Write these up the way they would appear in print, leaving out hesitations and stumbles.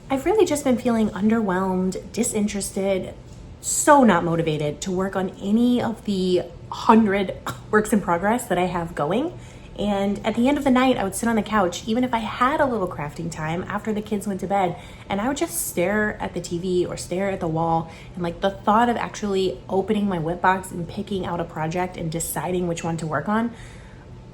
I've really just been feeling underwhelmed, disinterested, so not motivated to work on any of the 100 works in progress that I have going. And at the end of the night, I would sit on the couch, even if I had a little crafting time after the kids went to bed, and I would just stare at the TV or stare at the wall. And like the thought of actually opening my whip box and picking out a project and deciding which one to work on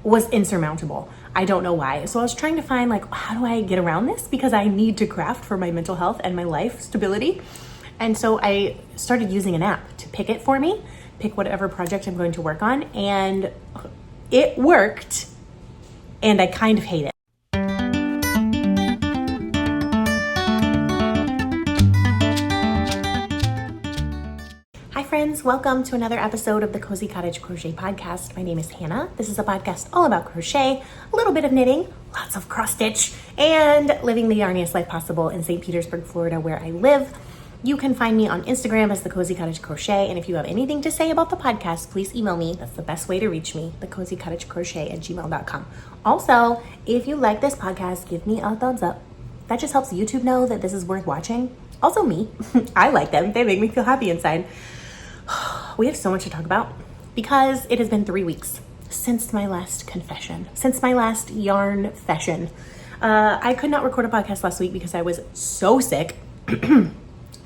was insurmountable. I don't know why. So I was trying to find like, how do I get around this? Because I need to craft for my mental health and my life stability. And so I started using an app to pick it for me, pick whatever project I'm going to work on. And it worked. And I kind of hate it. Hi friends, welcome to another episode of the Cozy Cottage Crochet Podcast. My name is Hannah. This is a podcast all about crochet, a little bit of knitting, lots of cross stitch, and living the yarniest life possible in St. Petersburg, Florida, where I live. You can find me on Instagram as the Cozy Cottage Crochet, and if you have anything to say about the podcast, please email me. That's the best way to reach me, thecozycottagecrochet@gmail.com. Also, if you like this podcast, give me a thumbs up. That just helps YouTube know that this is worth watching. Also me, I like them. They make me feel happy inside. We have so much to talk about because it has been 3 weeks since my last confession, since my last yarn fashion. I could not record a podcast last week because I was so sick.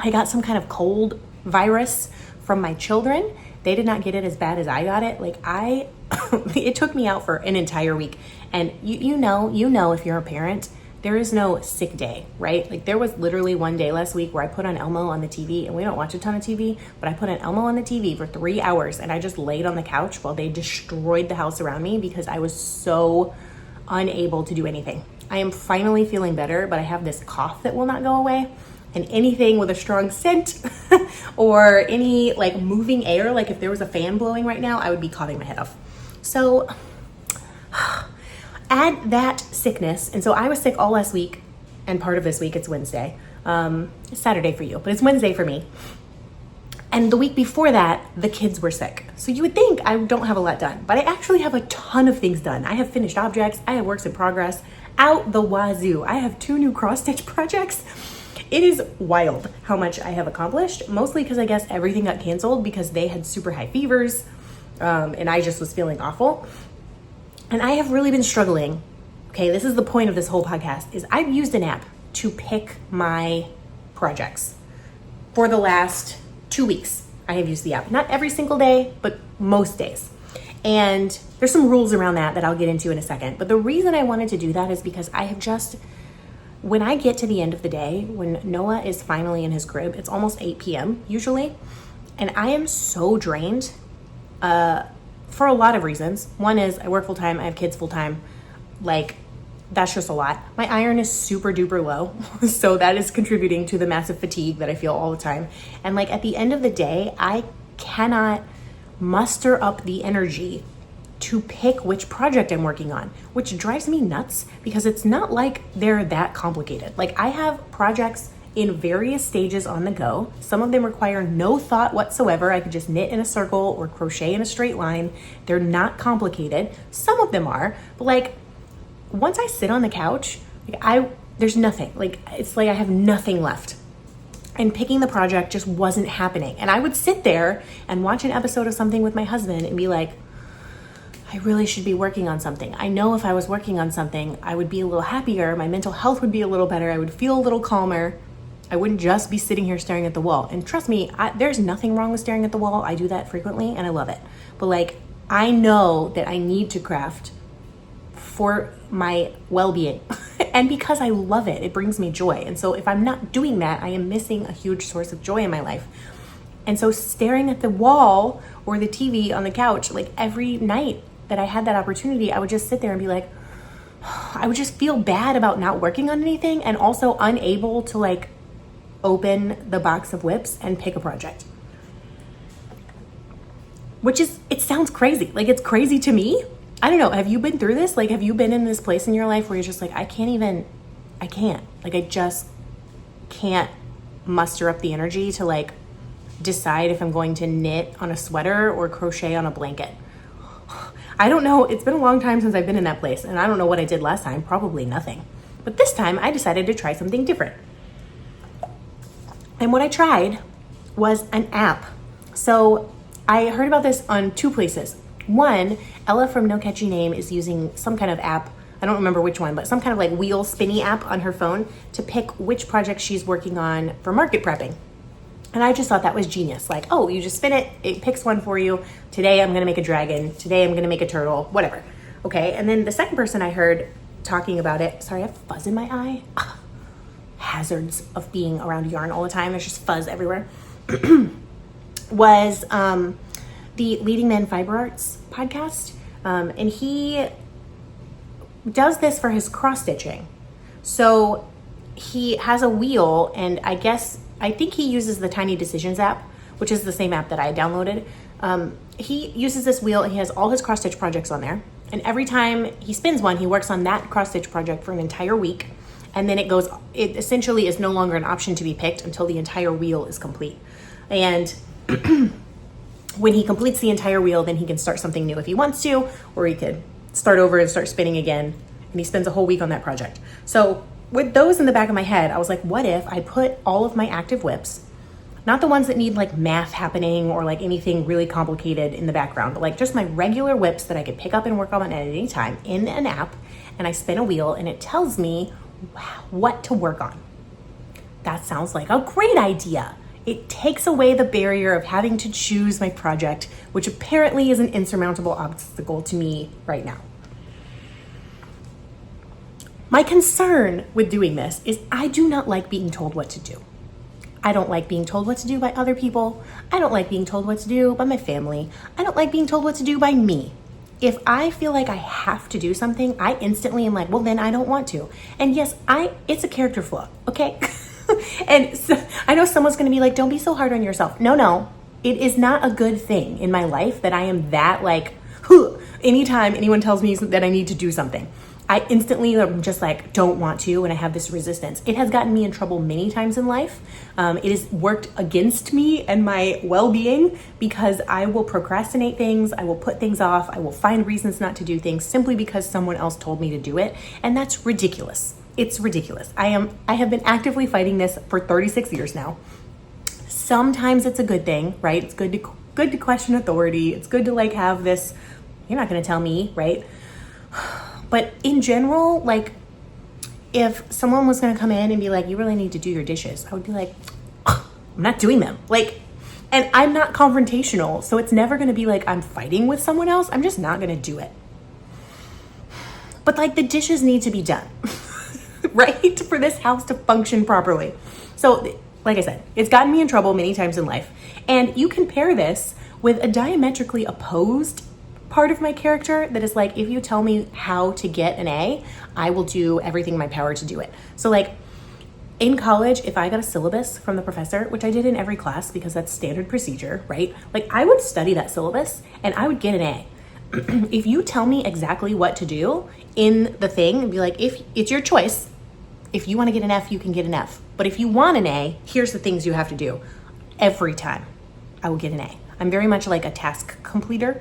I got some kind of cold virus from my children. They did not get it as bad as I got it. It took me out for an entire week. And you know, if you're a parent, there is no sick day, right? Like there was literally one day last week where I put on Elmo on the TV, and we don't watch a ton of TV, but I put on Elmo on the TV for 3 hours and I just laid on the couch while they destroyed the house around me because I was so unable to do anything. I am finally feeling better, but I have this cough that will not go away. And anything with a strong scent or any like moving air, like if there was a fan blowing right now, I would be coughing my head off. So add that sickness. And so I was sick all last week and part of this week. It's Wednesday. It's Saturday for you, but it's Wednesday for me. And the week before that, the kids were sick. So you would think I don't have a lot done, but I actually have a ton of things done. I have finished objects. I have works in progress out the wazoo. I have 2 new cross stitch projects. It is wild how much I have accomplished, mostly because I guess everything got canceled because they had super high fevers, and I just was feeling awful. And I have really been struggling. Okay, this is the point of this whole podcast, is I've used an app to pick my projects. For the last 2 weeks, I have used the app. Not every single day, but most days. And there's some rules around that I'll get into in a second. But the reason I wanted to do that is because I have just... When I get to the end of the day, when Noah is finally in his crib, it's almost 8 p.m. usually, and I am so drained for a lot of reasons. One is I work full-time, I have kids full-time, that's just a lot. My iron is super duper low, so that is contributing to the massive fatigue that I feel all the time. And at the end of the day, I cannot muster up the energy to pick which project I'm working on, which drives me nuts because it's not like they're that complicated. I have projects in various stages on the go. Some of them require no thought whatsoever. I could just knit in a circle or crochet in a straight line. They're not complicated. Some of them are, but once I sit on the couch, there's nothing. It's like I have nothing left. And picking the project just wasn't happening. And I would sit there and watch an episode of something with my husband and be like, I really should be working on something. I know if I was working on something, I would be a little happier. My mental health would be a little better. I would feel a little calmer. I wouldn't just be sitting here staring at the wall. And trust me, there's nothing wrong with staring at the wall. I do that frequently and I love it. But I know that I need to craft for my well-being. And because I love it, it brings me joy. And so if I'm not doing that, I am missing a huge source of joy in my life. And so staring at the wall or the TV on the couch, every night, that I had that opportunity, I would just sit there and be like, I would just feel bad about not working on anything and also unable to open the box of whips and pick a project. It sounds crazy. It's crazy to me. I don't know. Have you been through this? Have you been in this place in your life where you're just I just can't muster up the energy to decide if I'm going to knit on a sweater or crochet on a blanket. I don't know. It's been a long time since I've been in that place, and I don't know what I did last time. Probably nothing. But this time, I decided to try something different. And what I tried was an app. So I heard about this on two places. One, Ella from No Catchy Name is using some kind of app. I don't remember which one, but some kind of like wheel spinny app on her phone to pick which project she's working on for market prepping. And I just thought that was genius. Like, oh, you just spin it, it picks one for you. Today I'm gonna make a dragon. Today I'm gonna make a turtle, whatever. Okay, and then the second person I heard talking about it, sorry, I have fuzz in my eye. Hazards of being around yarn all the time. There's just fuzz everywhere. Was the Leading Men Fiber Arts podcast. And he does this for his cross stitching. So he has a wheel, and I think he uses the Tiny Decisions app, which is the same app that I downloaded. He uses this wheel and he has all his cross stitch projects on there. And every time he spins one, he works on that cross stitch project for an entire week. And then it essentially is no longer an option to be picked until the entire wheel is complete. And when he completes the entire wheel, then he can start something new if he wants to, or he could start over and start spinning again. And he spends a whole week on that project. So with those in the back of my head, I was like, what if I put all of my active whips, not the ones that need like math happening or like anything really complicated in the background, but like just my regular whips that I could pick up and work on at any time in an app, and I spin a wheel and it tells me what to work on. That sounds like a great idea. It takes away the barrier of having to choose my project, which apparently is an insurmountable obstacle to me right now. My concern with doing this is I do not like being told what to do. I don't like being told what to do by other people. I don't like being told what to do by my family. I don't like being told what to do by me. If I feel like I have to do something, I instantly am like, well, then I don't want to. And yes, it's a character flaw, okay? And so, I know someone's gonna be like, don't be so hard on yourself. No, it is not a good thing in my life that I am that like, anytime anyone tells me that I need to do something, I instantly am just like, don't want to, and I have this resistance. It has gotten me in trouble many times in life. It has worked against me and my well-being because I will procrastinate things, I will put things off, I will find reasons not to do things simply because someone else told me to do it, and that's ridiculous. It's ridiculous. I have been actively fighting this for 36 years now. Sometimes it's a good thing, right? It's good to question authority. It's good to like have this, you're not gonna tell me, right? But in general, like if someone was gonna come in and be like, you really need to do your dishes, I would be like, I'm not doing them. Like, and I'm not confrontational, so it's never gonna be like I'm fighting with someone else. I'm just not gonna do it. But like the dishes need to be done, right? For this house to function properly. So like I said, it's gotten me in trouble many times in life. And you can pair this with a diametrically opposed part of my character that is like, if you tell me how to get an A, I will do everything in my power to do it. So like in college, if I got a syllabus from the professor, which I did in every class because that's standard procedure, right? Like I would study that syllabus and I would get an A. If you tell me exactly what to do in the thing and be like, if it's your choice, if you want to get an F, you can get an F. But if you want an A, here's the things you have to do. Every time I will get an A. I'm very much like a task completer.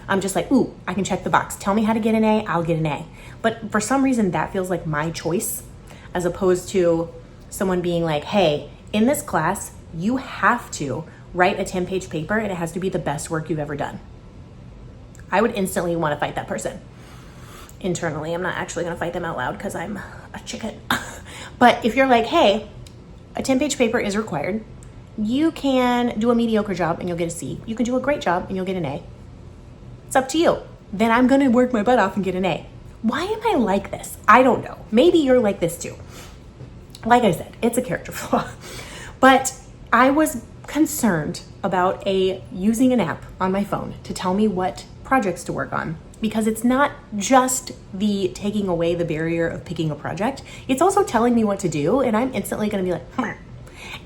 I'm just like, ooh, I can check the box. Tell me how to get an A, I'll get an A. But for some reason, that feels like my choice, as opposed to someone being like, hey, in this class, you have to write a 10-page paper and it has to be the best work you've ever done. I would instantly want to fight that person. Internally, I'm not actually going to fight them out loud because I'm a chicken. But if you're like, hey, a 10-page paper is required, you can do a mediocre job and you'll get a C. You can do a great job and you'll get an A. It's up to you. Then I'm gonna work my butt off and get an A. Why am I like this? I don't know. Maybe you're like this too. Like I said, it's a character flaw. But I was concerned about using an app on my phone to tell me what projects to work on, because it's not just the taking away the barrier of picking a project. It's also telling me what to do, and I'm instantly gonna be like,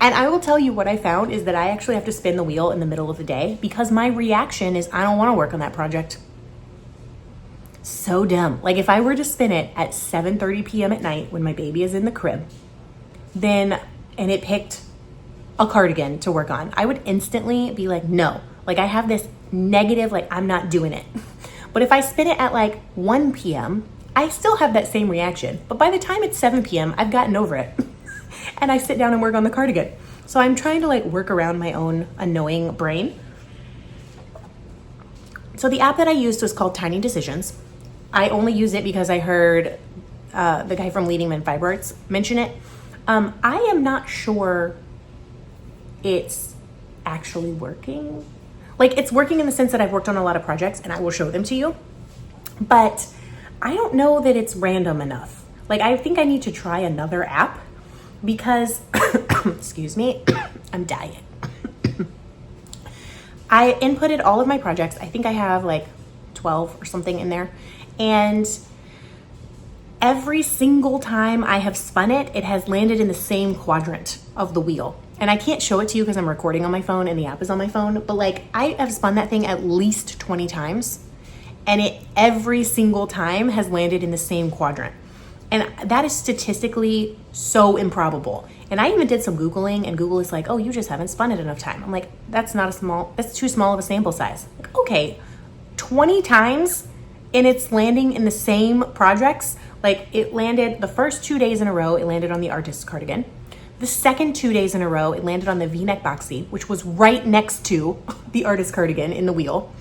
And I will tell you what I found is that I actually have to spin the wheel in the middle of the day because my reaction is I don't want to work on that project. So dumb. Like if I were to spin it at 7:30 p.m. at night when my baby is in the crib, and it picked a cardigan to work on, I would instantly be like, no. Like I have this negative, like I'm not doing it. But if I spin it at like 1 p.m., I still have that same reaction. But by the time it's 7 p.m., I've gotten over it. And I sit down and work on the cardigan. So I'm trying to like work around my own annoying brain. So the app that I used was called Tiny Decisions. I only use it because I heard the guy from Leading Men Fiber Arts mention it. I am not sure it's actually working. Like, it's working in the sense that I've worked on a lot of projects and I will show them to you. But I don't know that it's random enough. Like, I think I need to try another app because, excuse me, I'm dying. I inputted all of my projects. I think I have like 12 or something in there. And every single time I have spun it, it has landed in the same quadrant of the wheel. And I can't show it to you because I'm recording on my phone and the app is on my phone. But like, I have spun that thing at least 20 times. And it every single time has landed in the same quadrant. And that is statistically so improbable. And I even did some Googling and Google is like, oh, you just haven't spun it enough time. I'm like, that's too small of a sample size. Like, okay, 20 times and it's landing in the same projects. Like, it landed the first 2 days in a row, it landed on the artist's cardigan. The second 2 days in a row, it landed on the V-neck boxy, which was right next to the artist cardigan in the wheel.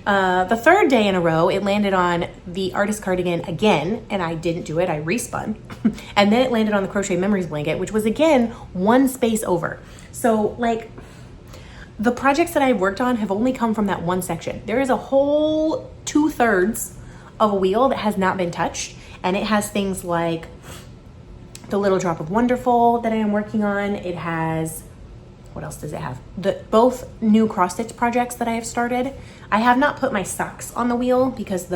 The third day in a row, it landed on the artist cardigan again, and I didn't do it, I respun. And then it landed on the Crochet Memories blanket, which was again one space over. So like, the projects that I've worked on have only come from that one section. There is a whole 2/3 of a wheel that has not been touched, and it has things like the Little Drop of Wonderful that I am working on. It has, what else does it have? Both new cross stitch projects that I have started. I have not put my socks on the wheel because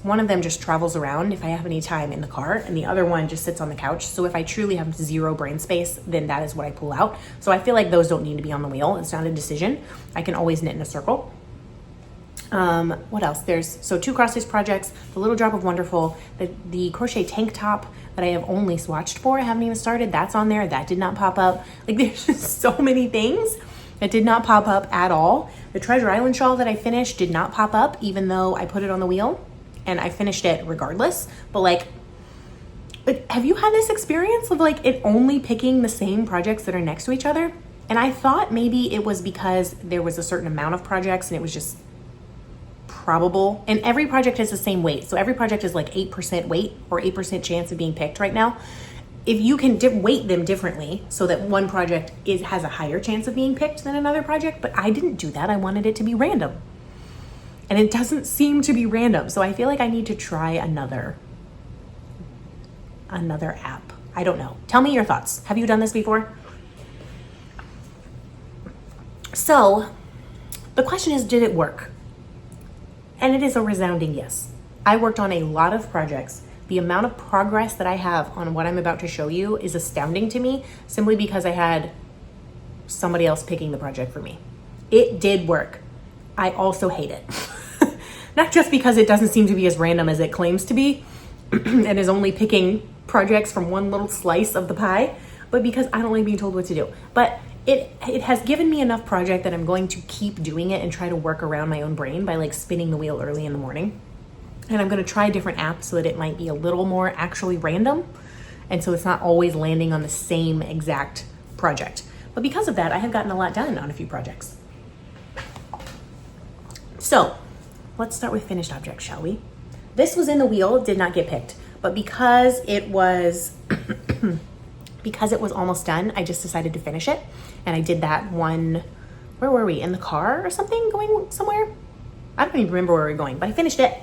one of them just travels around if I have any time in the car, and the other one just sits on the couch. So if I truly have zero brain space, then that is what I pull out. So I feel like those don't need to be on the wheel. It's not a decision. I can always knit in a circle. What else? There's 2 cross stitch projects, the Little Drop of Wonderful, the crochet tank top that I have only swatched for. I haven't even started. That's on there. That did not pop up. Like, there's just so many things that did not pop up at all. The Treasure Island shawl that I finished did not pop up, even though I put it on the wheel and I finished it regardless. But like, have you had this experience of like it only picking the same projects that are next to each other? And I thought maybe it was because there was a certain amount of projects and it was just probable. And every project is the same weight. So every project is like 8% weight or 8% chance of being picked right now. If you can weight them differently so that one project has a higher chance of being picked than another project, but I didn't do that. I wanted it to be random. And it doesn't seem to be random. So I feel like I need to try another app. I don't know. Tell me your thoughts. Have you done this before? So the question is, did it work? And it is a resounding yes. I worked on a lot of projects. The amount of progress that I have on what I'm about to show you is astounding to me, simply because I had somebody else picking the project for me. It did work. I also hate it. Not just because it doesn't seem to be as random as it claims to be and is only picking projects from one little slice of the pie, but because I don't like being told what to do. But it has given me enough project that I'm going to keep doing it and try to work around my own brain by like spinning the wheel early in the morning. And I'm going to try different apps so that it might be a little more actually random. And so it's not always landing on the same exact project. But because of that, I have gotten a lot done on a few projects. So let's start with finished objects, shall we? This was in the wheel, did not get picked. But because it was almost done, I just decided to finish it. And I did that one, where were we? In the car or something, going somewhere? I don't even remember where we were going, but I finished it.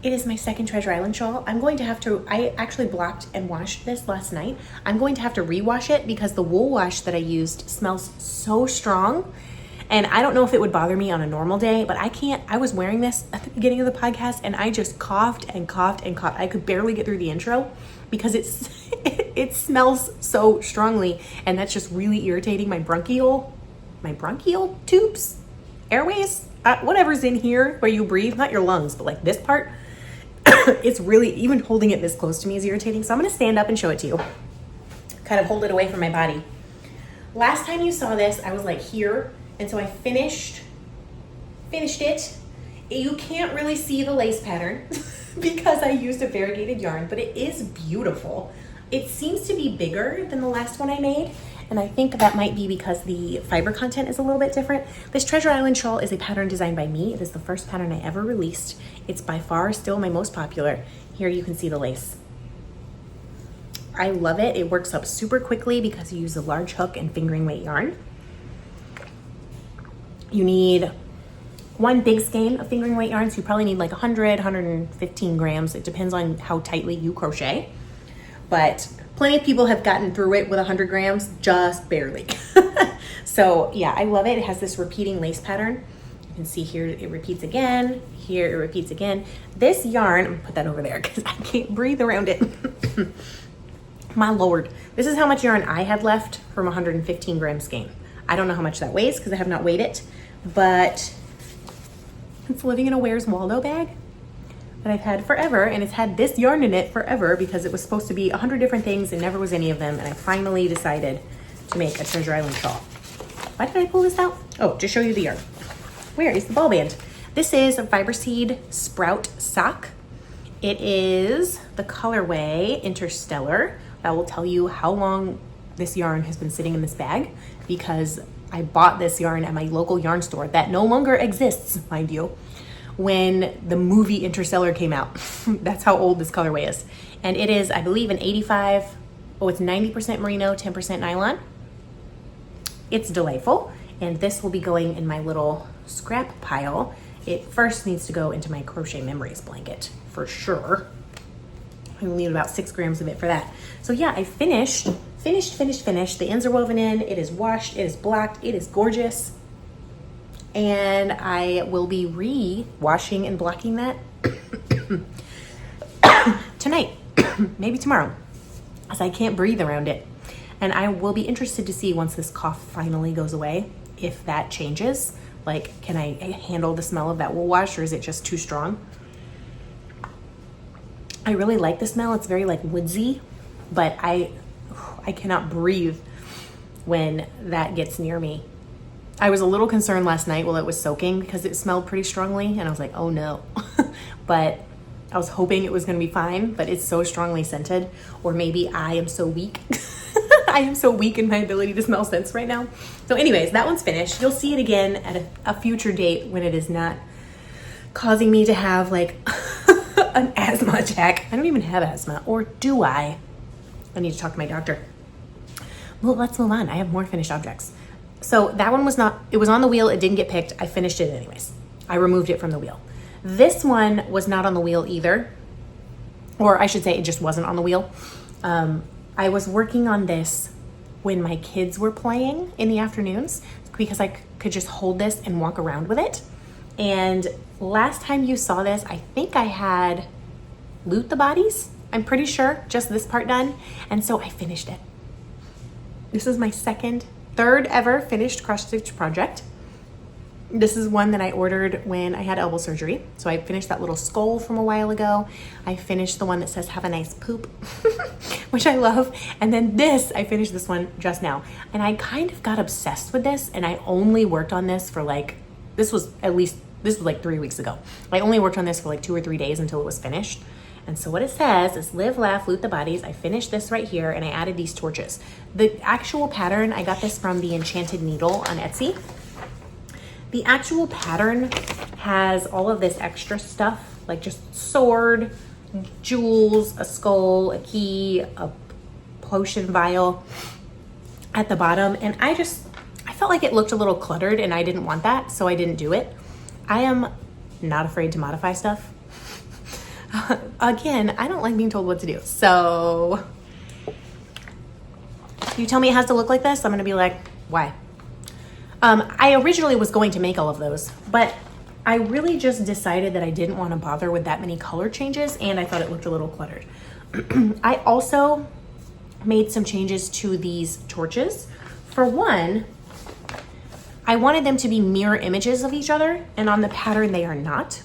It is my second Treasure Island shawl. I actually blocked and washed this last night. I'm going to have to rewash it because the wool wash that I used smells so strong. And I don't know if it would bother me on a normal day, but I was wearing this at the beginning of the podcast and I just coughed and coughed and coughed. I could barely get through the intro because it smells so strongly, and that's just really irritating my bronchial tubes, airways, whatever's in here where you breathe, not your lungs, but like this part. It's really, even holding it this close to me is irritating. So I'm going to stand up and show it to you. Kind of hold it away from my body. Last time you saw this, I was like here. And so I finished it. You can't really see the lace pattern because I used a variegated yarn, but it is beautiful. It seems to be bigger than the last one I made, and I think that might be because the fiber content is a little bit different. This Treasure Island shawl is a pattern designed by me. It is the first pattern I ever released. It's by far still my most popular. Here you can see the lace. I love it. It works up super quickly because you use a large hook and fingering weight yarn. You need one big skein of fingering weight yarn, so you probably need like 100, 115 grams. It depends on how tightly you crochet, but plenty of people have gotten through it with 100 grams, just barely. So yeah, I love it. It has this repeating lace pattern. You can see here it repeats again, here it repeats again. This yarn, I'm gonna put that over there because I can't breathe around it. My Lord, this is how much yarn I had left from 115 gram skein. I don't know how much that weighs because I have not weighed it, but it's living in a Where's Waldo bag that I've had forever, and it's had this yarn in it forever because it was supposed to be 100 different things and never was any of them, and I finally decided to make a Treasure Island shawl. Why did I pull this out? Oh, to show you the yarn. Where is the ball band? This is a Fiber Seed Sprout Sock. It is the colorway Interstellar. That will tell you how long this yarn has been sitting in this bag, because I bought this yarn at my local yarn store that no longer exists, mind you, when the movie Interstellar came out. That's how old this colorway is. And it is, I believe, an 85, it's 90% merino, 10% nylon. It's delightful. And this will be going in my little scrap pile. It first needs to go into my crochet memories blanket for sure. I will need about 6 grams of it for that. So yeah, I finished. The ends are woven in, it is washed, it is blocked, it is gorgeous. And I will be re-washing and blocking that tonight, maybe tomorrow, as I can't breathe around it. And I will be interested to see once this cough finally goes away, if that changes. Like, can I handle the smell of that wool wash, or is it just too strong? I really like the smell. It's very like woodsy, but I cannot breathe when that gets near me. I was a little concerned last night while it was soaking because it smelled pretty strongly, and I was like, oh no. But I was hoping it was gonna be fine, but it's so strongly scented, or maybe I am so weak. I am so weak in my ability to smell scents right now. So anyways, that one's finished. You'll see it again at a future date when it is not causing me to have like an asthma attack. I don't even have asthma, or do I? I need to talk to my doctor. Well, let's move on. I have more finished objects. So that one was not, it was on the wheel, it didn't get picked. I finished it anyways. I removed it from the wheel. This one was not on the wheel either. Or I should say it just wasn't on the wheel. I was working on this when my kids were playing in the afternoons because I could just hold this and walk around with it. And last time you saw this, I think I had loot the bodies. I'm pretty sure just this part done. And so I finished it. This is my third ever finished cross stitch project. This is one that I ordered when I had elbow surgery. So I finished that little skull from a while ago. I finished the one that says have a nice poop, which I love. And then this, I finished this one just now. And I kind of got obsessed with this, and I only worked on this for like, this was like 3 weeks ago. I only worked on this for like 2 or 3 days until it was finished. And so what it says is live, laugh, loot the bodies. I finished this right here, and I added these torches. The actual pattern, I got this from the Enchanted Needle on Etsy. The actual pattern has all of this extra stuff, like just sword, jewels, a skull, a key, a potion vial at the bottom. And I felt like it looked a little cluttered, and I didn't want that, so I didn't do it. I am not afraid to modify stuff. Again, I don't like being told what to do. So you tell me it has to look like this, I'm gonna be like, why? I originally was going to make all of those, but I really just decided that I didn't want to bother with that many color changes, and I thought it looked a little cluttered. I also made some changes to these torches. For one, I wanted them to be mirror images of each other, and on the pattern they are not.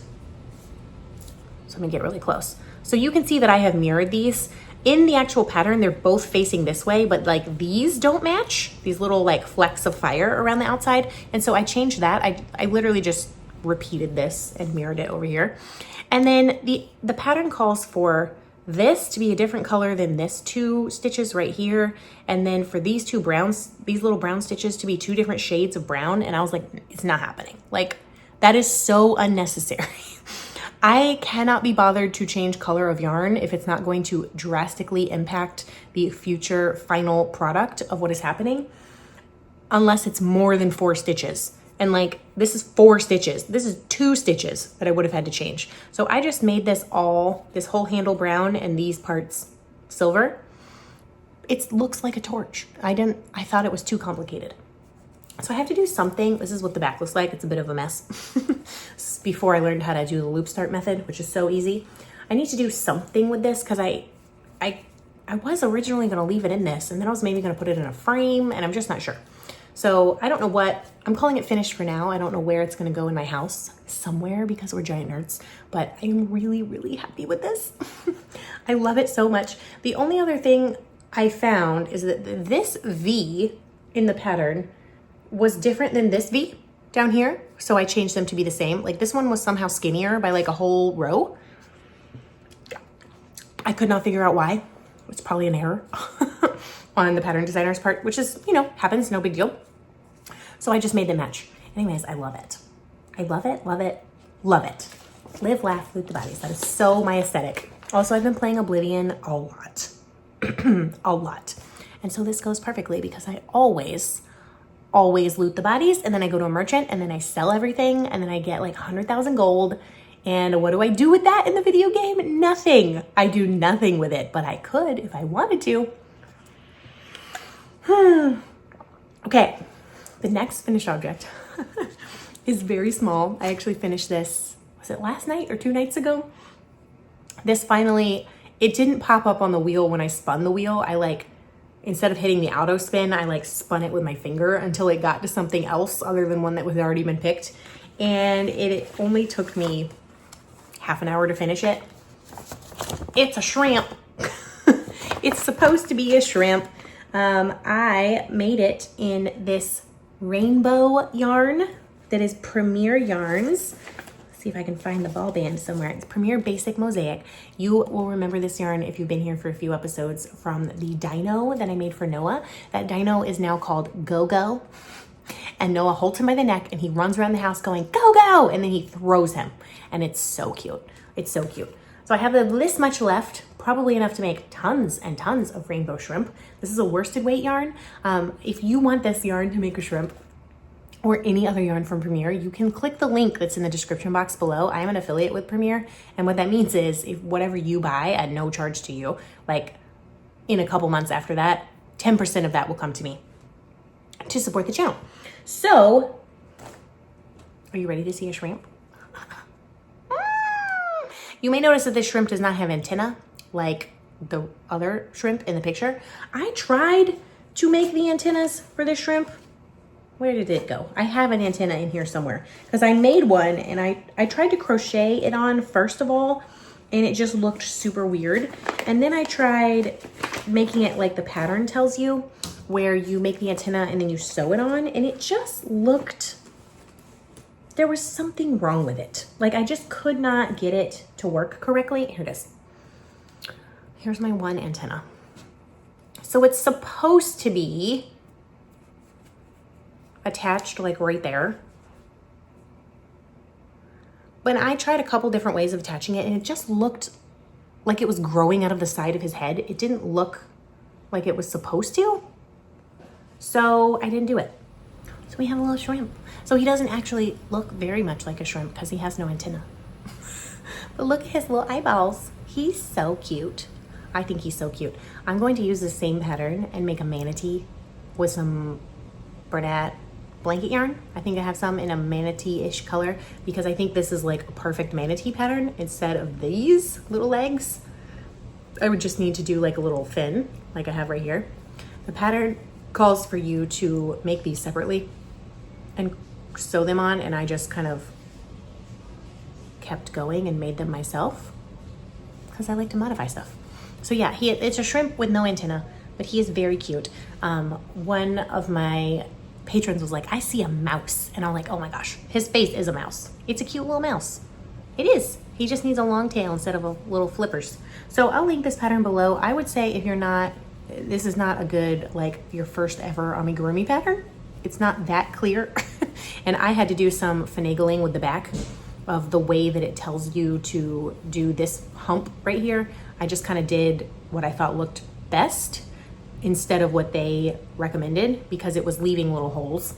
So I'm gonna get really close. So you can see that I have mirrored these. In the actual pattern, they're both facing this way, but like these don't match, these little like flecks of fire around the outside. And so I changed that. I literally just repeated this and mirrored it over here. And then the pattern calls for this to be a different color than this 2 stitches right here. And then for these 2 browns, these little brown stitches to be 2 different shades of brown. And I was like, it's not happening. Like, that is so unnecessary. I cannot be bothered to change color of yarn if it's not going to drastically impact the future final product of what is happening, unless it's more than 4 stitches. And like, this is 4 stitches. This is 2 stitches that I would have had to change. So I just made this whole handle brown and these parts silver. It looks like a torch. I thought it was too complicated. So I have to do something. This is what the back looks like. It's a bit of a mess. This is before I learned how to do the loop start method, which is so easy. I need to do something with this because I was originally going to leave it in this, and then I was maybe going to put it in a frame, and I'm just not sure. So I don't know what, I'm calling it finished for now. I don't know where it's going to go in my house, somewhere, because we're giant nerds, but I'm really, really happy with this. I love it so much. The only other thing I found is that this V in the pattern was different than this V down here. So I changed them to be the same. Like, this one was somehow skinnier by like a whole row. I could not figure out why. It's probably an error on the pattern designer's part, which is, you know, happens, no big deal. So I just made them match. Anyways, I love it. I love it, love it, love it. Live, laugh, loot the bodies. That is so my aesthetic. Also, I've been playing Oblivion a lot. A lot. And so this goes perfectly because I always loot the bodies, and then I go to a merchant, and then I sell everything, and then I get like 100,000 gold. And what do I do with that in the video game? Nothing. I do nothing with it, but I could if I wanted to. Okay, the next finished object is very small. I actually finished this, was it last night or 2 nights ago? This finally, it didn't pop up on the wheel when I spun the wheel. Instead of hitting the auto spin, I spun it with my finger until it got to something else other than one that was already been picked. And it only took me half an hour to finish it. It's a shrimp. It's supposed to be a shrimp. I made it in this rainbow yarn that is Premier Yarns. See if I can find the ball band somewhere. It's Premier Basic Mosaic. You will remember this yarn if you've been here for a few episodes from the dino that I made for Noah. That dino is now called Go-Go. And Noah holds him by the neck and he runs around the house going, go, go! And then he throws him. And it's so cute. It's so cute. So I have this much left, probably enough to make tons and tons of rainbow shrimp. This is a worsted weight yarn. If you want this yarn to make a shrimp, or any other yarn from Premier, you can click the link that's in the description box below. I am an affiliate with Premier, and what that means is if whatever you buy at no charge to you, like in a couple months after that, 10% of that will come to me to support the channel. So, are you ready to see a shrimp? You may notice that this shrimp does not have antenna like the other shrimp in the picture. I tried to make the antennas for this shrimp. Where did it go? I have an antenna in here somewhere because I made one and I tried to crochet it on first of all, and it just looked super weird. And then I tried making it like the pattern tells you, where you make the antenna and then you sew it on, and it just looked, there was something wrong with it. Like I just could not get it to work correctly. Here it is. Here's my one antenna. So it's supposed to be attached like right there. But I tried a couple different ways of attaching it and it just looked like it was growing out of the side of his head. It didn't look like it was supposed to. So I didn't do it. So we have a little shrimp. So he doesn't actually look very much like a shrimp because he has no antenna. But look at his little eyeballs. He's so cute. I think he's so cute. I'm going to use the same pattern and make a manatee with some Bernat blanket yarn. I think I have some in a manatee-ish color because I think this is like a perfect manatee pattern. Instead of these little legs, I would just need to do like a little fin like I have right here. The pattern calls for you to make these separately and sew them on, and I just kind of kept going and made them myself because I like to modify stuff. So yeah, it's a shrimp with no antenna, but he is very cute. One of my patrons was like, I see a mouse. And I'm like, oh my gosh, his face is a mouse. It's a cute little mouse. It is. He just needs a long tail instead of a little flippers. So I'll link this pattern below. I would say if you're not, this is not a good, like your first ever amigurumi pattern. It's not that clear. And I had to do some finagling with the back of the way that it tells you to do this hump right here. I just kind of did what I thought looked best instead of what they recommended, because it was leaving little holes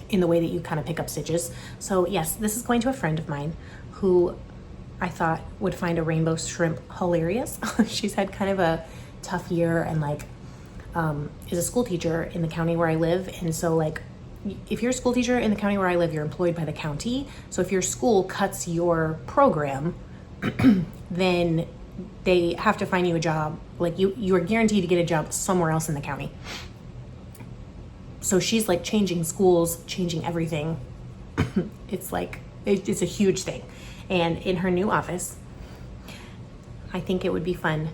in the way that you kind of pick up stitches. So yes, this is going to a friend of mine who I thought would find a rainbow shrimp hilarious. She's had kind of a tough year and like is a school teacher in the county where I live. And so like, if you're a school teacher in the county where I live, you're employed by the county. So if your school cuts your program, then they have to find you a job. Like you are guaranteed to get a job somewhere else in the county. So she's like changing schools, changing everything. It's like, it's a huge thing. And in her new office, I think it would be fun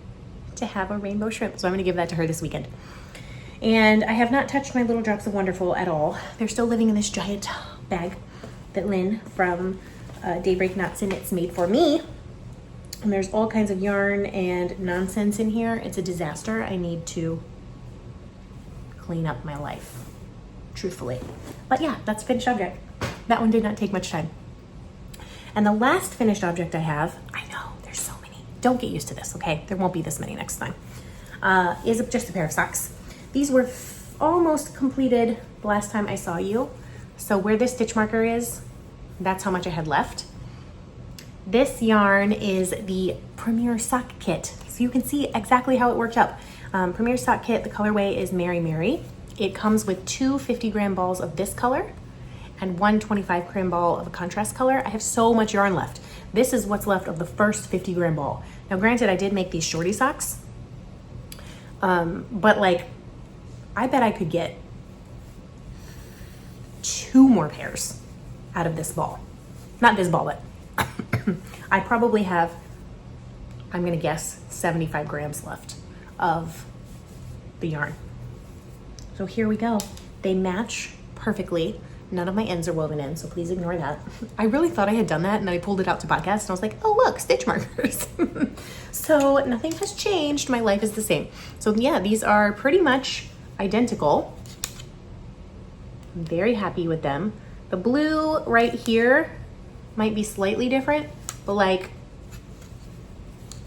to have a rainbow shrimp. So I'm gonna give that to her this weekend. And I have not touched my little drops of wonderful at all. They're still living in this giant bag that Lynn from Daybreak Knots and Knits made for me. And there's all kinds of yarn and nonsense in here. It's a disaster. I need to clean up my life, truthfully. But yeah, that's a finished object. That one did not take much time. And the last finished object I have, I know, there's so many. Don't get used to this, okay? There won't be this many next time. Is just a pair of socks. These were almost completed the last time I saw you. So where this stitch marker is, that's how much I had left. This yarn is the Premier Sock Kit. So you can see exactly how it worked up. Premier Sock Kit, the colorway is Mary Mary. It comes with 2 50-gram balls of this color and 1 25-gram ball of a contrast color. I have so much yarn left. This is what's left of the first 50-gram ball. Now granted, I did make these shorty socks, but like, I bet I could get 2 more pairs out of this ball. Not this ball, but I probably have, I'm gonna guess 75 grams left of the yarn. So here we go. They match perfectly. None of my ends are woven in, so please ignore that. I really thought I had done that, and then I pulled it out to podcast, and I was like, oh look, stitch markers. So nothing has changed. My life is the same. So yeah, these are pretty much identical. I'm very happy with them. The blue right here might be slightly different, but like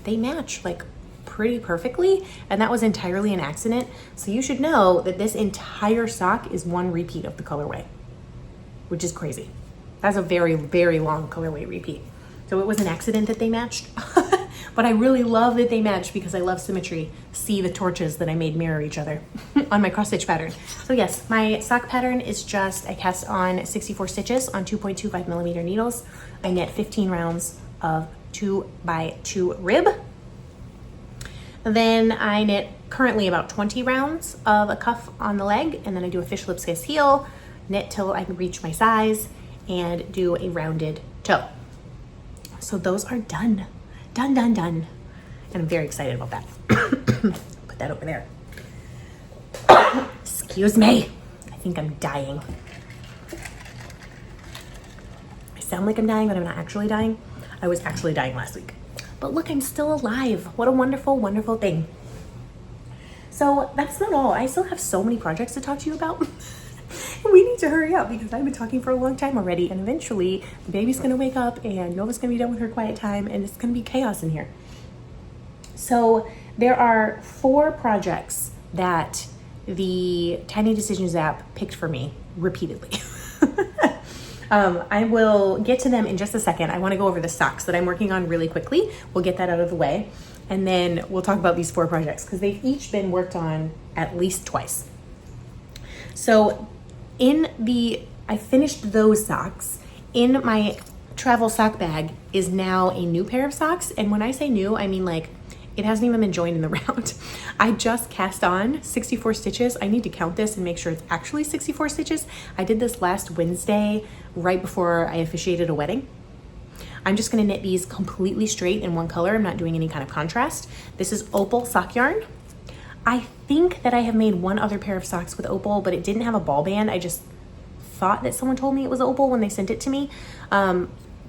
they match like pretty perfectly, and that was entirely an accident. So you should know that this entire sock is one repeat of the colorway, which is crazy. That's a very, very long colorway repeat. So it was an accident that they matched, but I really love that they match because I love symmetry. See the torches that I made mirror each other on my cross stitch pattern. So yes, my sock pattern is just, I cast on 64 stitches on 2.25 millimeter needles. I knit 15 rounds of 2x2 rib. Then I knit currently about 20 rounds of a cuff on the leg, and then I do a fish lip skiss heel, knit till I can reach my size, and do a rounded toe. So those are done. Done. And I'm very excited about that. Put that over there. Excuse me. I think I'm dying. I sound like I'm dying, but I'm not actually dying. I was actually dying last week. But look, I'm still alive. What a wonderful, wonderful thing. So that's not all. I still have so many projects to talk to you about. We need to hurry up because I've been talking for a long time already, and eventually the baby's gonna wake up and Nova's gonna be done with her quiet time, and it's gonna be chaos in here. So there are 4 projects that the Tiny Decisions app picked for me repeatedly. I will get to them in just a second. I want to go over the socks that I'm working on really quickly. We'll get that out of the way, and then we'll talk about these 4 projects because they've each been worked on at least twice. So I finished those socks. In my travel sock bag is now a new pair of socks, and when I say new, I mean like it hasn't even been joined in the round. I just cast on 64 stitches. I need to count this and make sure it's actually 64 stitches. I did this last Wednesday right before I officiated a wedding. I'm just gonna knit these completely straight in one color. I'm not doing any kind of contrast. This is opal sock yarn. I think that I have made one other pair of socks with opal, but it didn't have a ball band. I just thought that someone told me it was opal when they sent it to me.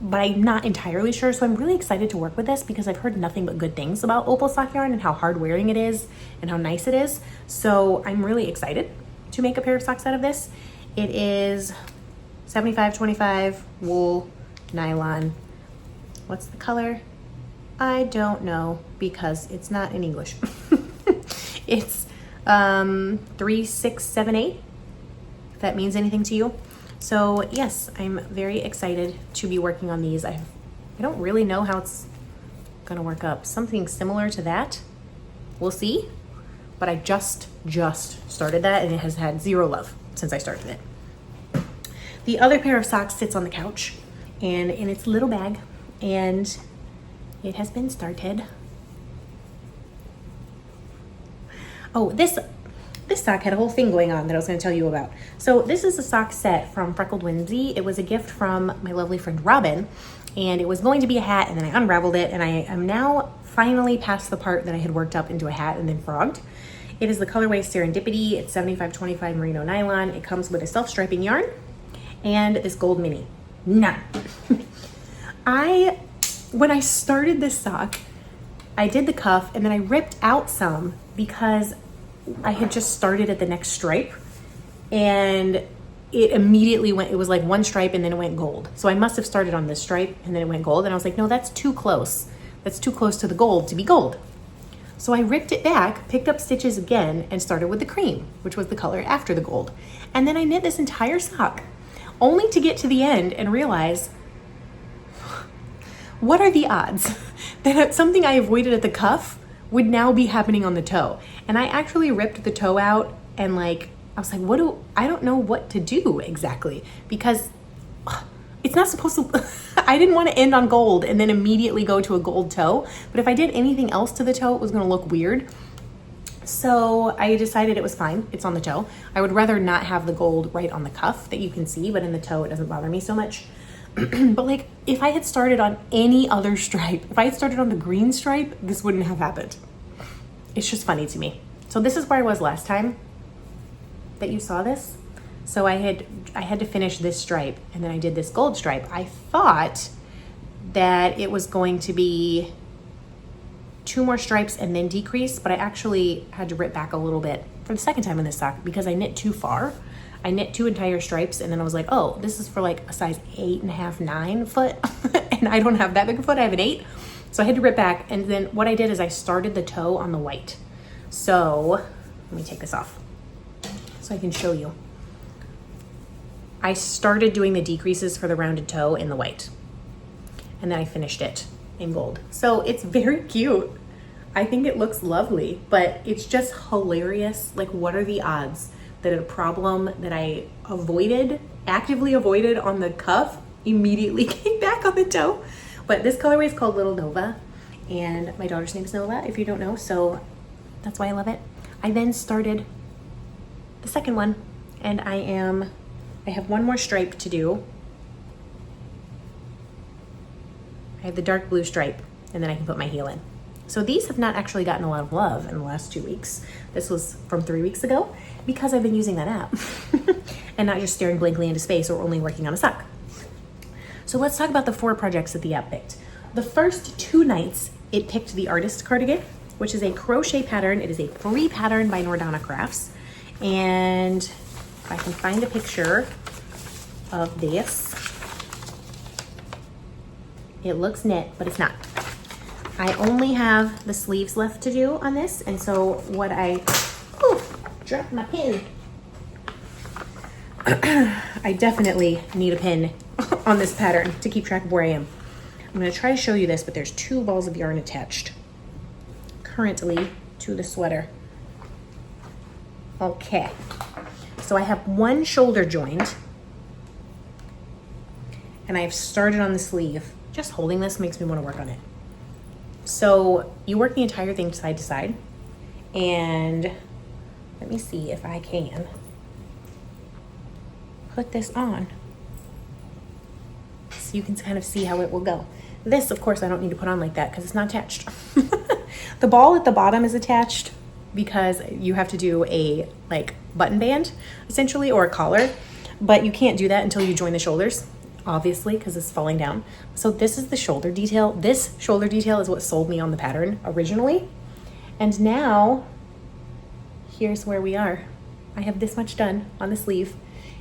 but I'm not entirely sure. So I'm really excited to work with this because I've heard nothing but good things about opal sock yarn and how hard wearing it is and how nice it is. So I'm really excited to make a pair of socks out of this. It is 75-25 wool nylon. What's the color? I don't know because it's not in English. It's 3678, if that means anything to you. So yes, I'm very excited to be working on these. I don't really know how it's gonna work up. Something similar to that, we'll see. But I just started that and it has had zero love since I started it. The other pair of socks sits on the couch and in its little bag, and it has been started. Oh, this sock had a whole thing going on that I was going to tell you about. So this is a sock set from Freckled Whimsy. It was a gift from my lovely friend Robin, and it was going to be a hat, and then I unraveled it, and I am now finally past the part that I had worked up into a hat and then frogged. It is the colorway Serendipity. It's 75-25 merino nylon. It comes with a self-striping yarn and this gold mini. None. When I started this sock, I did the cuff and then I ripped out some because I had just started at the next stripe, and it immediately went, it was like one stripe and then it went gold. So I must have started on this stripe and then it went gold, and I was like, no, that's too close. That's too close to the gold to be gold. So I ripped it back, picked up stitches again, and started with the cream, which was the color after the gold. And then I knit this entire sock, only to get to the end and realize, what are the odds that something I avoided at the cuff would now be happening on the toe? And I actually ripped the toe out, and like, I was like, I don't know what to do exactly, because it's not supposed to, I didn't want to end on gold and then immediately go to a gold toe. But if I did anything else to the toe, it was going to look weird. So I decided it was fine. It's on the toe. I would rather not have the gold right on the cuff that you can see, but in the toe, it doesn't bother me so much. But like, if I had started on any other stripe, if I had started on the green stripe, this wouldn't have happened. It's just funny to me. So this is where I was last time that you saw this. So I had to finish this stripe, and then I did this gold stripe. I thought that it was going to be 2 more stripes and then decrease, but I actually had to rip back a little bit for the second time in this sock because I knit too far. I knit 2 entire stripes, and then I was like, oh, this is for like a size 8.5, 9 foot, and I don't have that big a foot, I have an 8. So I had to rip back, and then what I did is I started the toe on the white. So let me take this off so I can show you. I started doing the decreases for the rounded toe in the white, and then I finished it in gold. So it's very cute. I think it looks lovely, but it's just hilarious. Like, what are the odds that a problem that I actively avoided on the cuff immediately came back on the toe? But this colorway is called Little Nova, and my daughter's name is Nova, if you don't know, so that's why I love it. I then started the second one, and I have 1 more stripe to do. I have the dark blue stripe, and then I can put my heel in. So these have not actually gotten a lot of love in the last 2 weeks. This was from 3 weeks ago because I've been using that app and not just staring blankly into space or only working on a sock. So let's talk about the 4 projects that the app picked. The first 2 nights, it picked the Artist Cardigan, which is a crochet pattern. It is a free pattern by Nordana Crafts. And if I can find a picture of this, it looks knit, but it's not. I only have the sleeves left to do on this, and so what dropped my pin. I definitely need a pin on this pattern to keep track of where I am. I'm gonna try to show you this, but there's 2 balls of yarn attached currently to the sweater. Okay, so I have 1 shoulder joined, and I've started on the sleeve. Just holding this makes me want to work on it. So you work the entire thing side to side, and let me see if I can put this on so you can kind of see how it will go. This, of course, I don't need to put on like that because it's not attached. The ball at the bottom is attached because you have to do a like button band essentially, or a collar, but you can't do that until you join the shoulders. obviously, because it's falling down. So this is the shoulder detail. This shoulder detail is what sold me on the pattern originally. And now, here's where we are. I have this much done on the sleeve.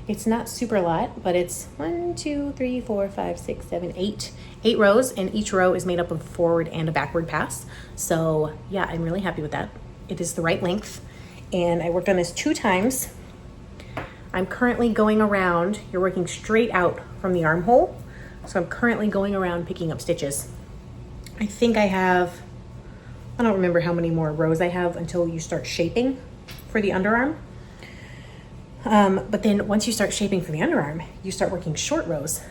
It's not super a lot, but it's 1, 2, 3, 4, 5, 6, 7, 8. 8 rows, and each row is made up of a forward and a backward pass. So yeah, I'm really happy with that. It is the right length, and I worked on this 2 times. I'm currently going around, you're working straight out from the armhole. So I'm currently going around picking up stitches. I think I don't remember how many more rows I have until you start shaping for the underarm. But then once you start shaping for the underarm, you start working short rows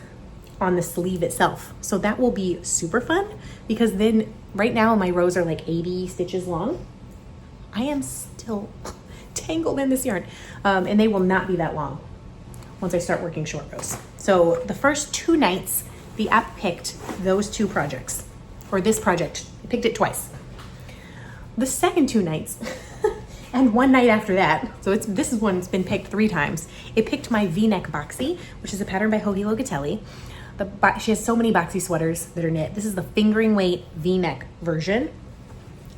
on the sleeve itself. So that will be super fun, because then right now my rows are like 80 stitches long. I am still tangled in this yarn, and they will not be that long once I start working short rows. So the first 2 nights, the app picked those 2 projects, or this project, it picked it twice. The second 2 nights, and 1 night after that, so this is one that's been picked 3 times. It picked my V-neck boxy, which is a pattern by Joji Locatelli. She has so many boxy sweaters that are knit. This is the fingering weight V-neck version,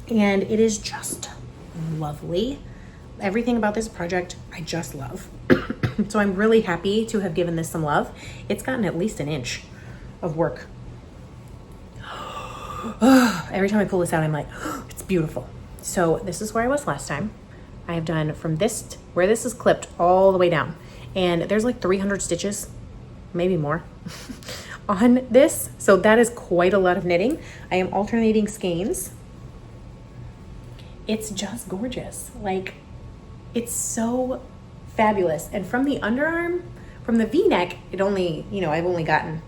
and it is just lovely. Everything about this project, I just love. So I'm really happy to have given this some love. It's gotten at least an inch of work. Every time I pull this out, I'm like, it's beautiful. So this is where I was last time. I have done from this, where this is clipped, all the way down. And there's like 300 stitches, maybe more, on this. So that is quite a lot of knitting. I am alternating skeins. It's just gorgeous. Like, it's so fabulous. And from the underarm, from the V-neck, it only, I've only gotten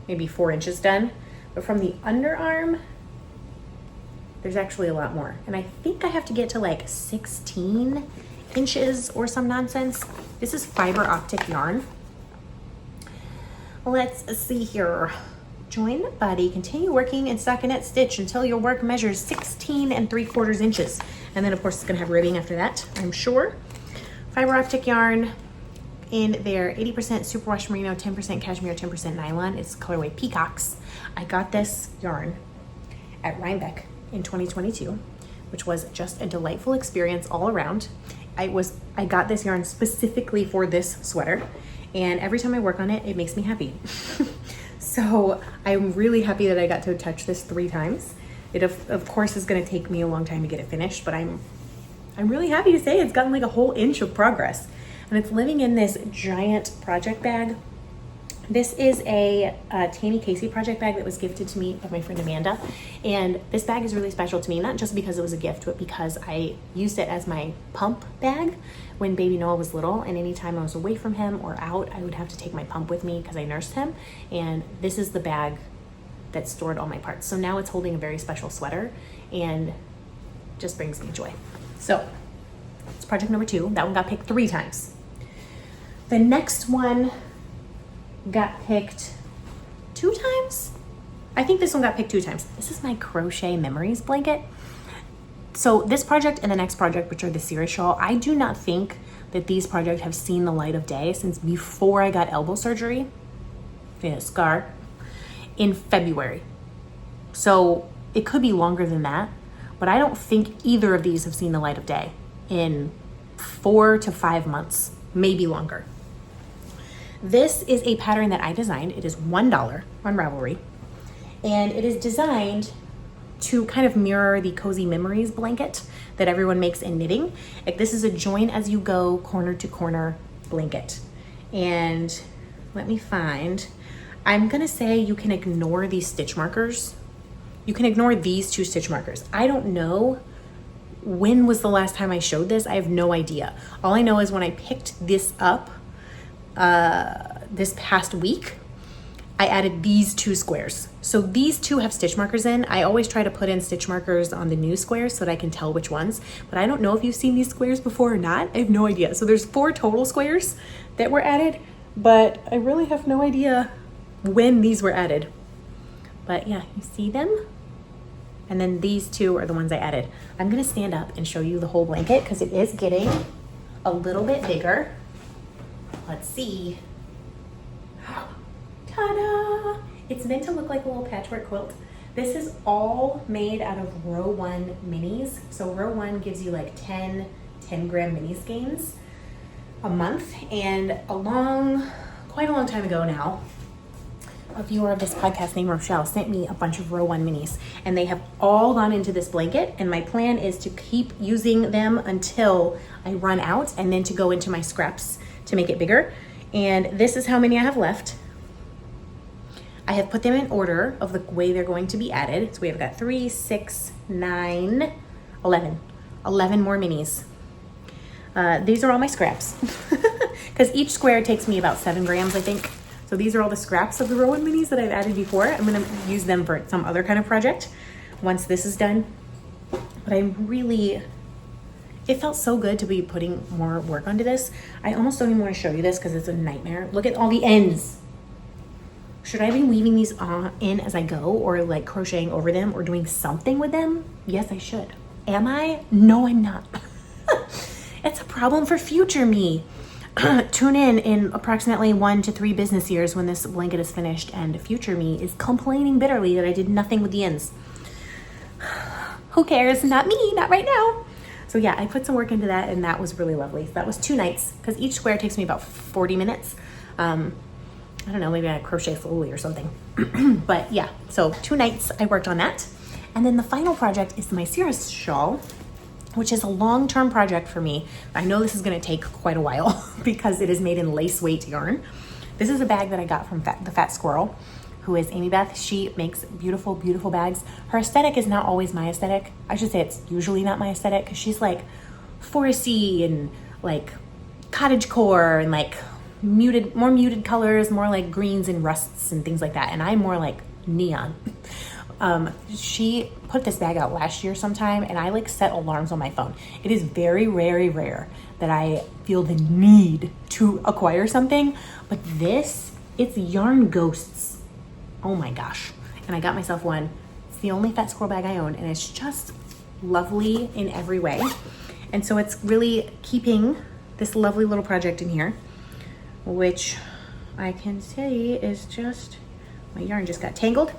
maybe 4 inches done. But from the underarm, there's actually a lot more. And I think I have to get to like 16 inches or some nonsense. This is fiber optic yarn. Let's see here. Join the body, continue working in stockinette stitch until your work measures 16 3/4 inches. And then of course it's gonna have ribbing after that, I'm sure. Fiber optic yarn in their 80% superwash merino, 10% cashmere, 10% nylon. It's colorway Peacocks. I got this yarn at Rhinebeck in 2022, which was just a delightful experience all around. I got this yarn specifically for this sweater, and every time I work on it, it makes me happy. So I'm really happy that I got to touch this 3 times. It of course is gonna take me a long time to get it finished, but I'm really happy to say it's gotten like a whole inch of progress. And it's living in this giant project bag. This is a Tammy Casey project bag that was gifted to me by my friend Amanda. And this bag is really special to me, not just because it was a gift, but because I used it as my pump bag when baby Noah was little. And anytime I was away from him or out, I would have to take my pump with me because I nursed him. And this is the bag that stored all my parts. So now it's holding a very special sweater and just brings me joy. So it's project number 2. That one got picked 3 times. The next one got picked 2 times. I think this one got picked 2 times. This is my Crochet Memories blanket. So this project and the next project, which are the Cirrus shawl, I do not think that these projects have seen the light of day since before I got elbow surgery, scar, in February. So it could be longer than that, but I don't think either of these have seen the light of day in 4 to 5 months, maybe longer. This is a pattern that I designed. It is $1 on Ravelry, and it is designed to kind of mirror the Cozy Memories blanket that everyone makes in knitting. Like, this is a join as you go, corner to corner blanket. And let me find, I'm gonna say you can ignore these stitch markers. You can ignore these 2 stitch markers. I don't know when was the last time I showed this. I have no idea. All I know is when I picked this up this past week, I added these 2 squares. So these 2 have stitch markers in. I always try to put in stitch markers on the new squares so that I can tell which ones, but I don't know if you've seen these squares before or not. I have no idea. So there's 4 total squares that were added, but I really have no idea when these were added. But yeah, you see them? And then these 2 are the ones I added. I'm gonna stand up and show you the whole blanket because it is getting a little bit bigger. Let's see. Ta-da! It's meant to look like a little patchwork quilt. This is all made out of row 1 minis. So row 1 gives you like 10 gram mini skeins a month. And quite a long time ago now, a viewer of this podcast named Rochelle sent me a bunch of row 1 minis, and they have all gone into this blanket, and my plan is to keep using them until I run out, and then to go into my scraps to make it bigger. And this is how many I have left. I have put them in order of the way they're going to be added. So we have got 3, 6, 9, 11 more minis. These are all my scraps because each square takes me about 7 grams, I think. So these are all the scraps of the row 1 minis that I've added before. I'm gonna use them for some other kind of project once this is done. But it felt so good to be putting more work onto this. I almost don't even want to show you this because it's a nightmare. Look at all the ends. Should I be weaving these in as I go, or like crocheting over them, or doing something with them? Yes, I should. Am I? No, I'm not. It's a problem for future me. Tune in approximately 1 to 3 business years when this blanket is finished, and future me is complaining bitterly that I did nothing with the ends. Who cares? Not me, not right now. So yeah, I put some work into that, and that was really lovely. That was 2 nights, because each square takes me about 40 minutes. I don't know, maybe I crochet slowly or something. But yeah, so 2 nights I worked on that. And then the final project is my Cirrus shawl, which is a long-term project for me. I know this is gonna take quite a while because it is made in lace weight yarn. This is a bag that I got from the Fat Squirrel, who is Amy Beth. She makes beautiful, beautiful bags. Her aesthetic is not always my aesthetic. I should say it's usually not my aesthetic, because she's like foresty and like cottage core and like more muted colors, more like greens and rusts and things like that. And I'm more like neon. She put this bag out last year sometime, and I like set alarms on my phone. It is very, very rare that I feel the need to acquire something, but it's yarn ghosts. Oh my gosh. And I got myself one. It's the only Fat Squirrel bag I own, and it's just lovely in every way. And so it's really keeping this lovely little project in here, which I can say is just, my yarn just got tangled.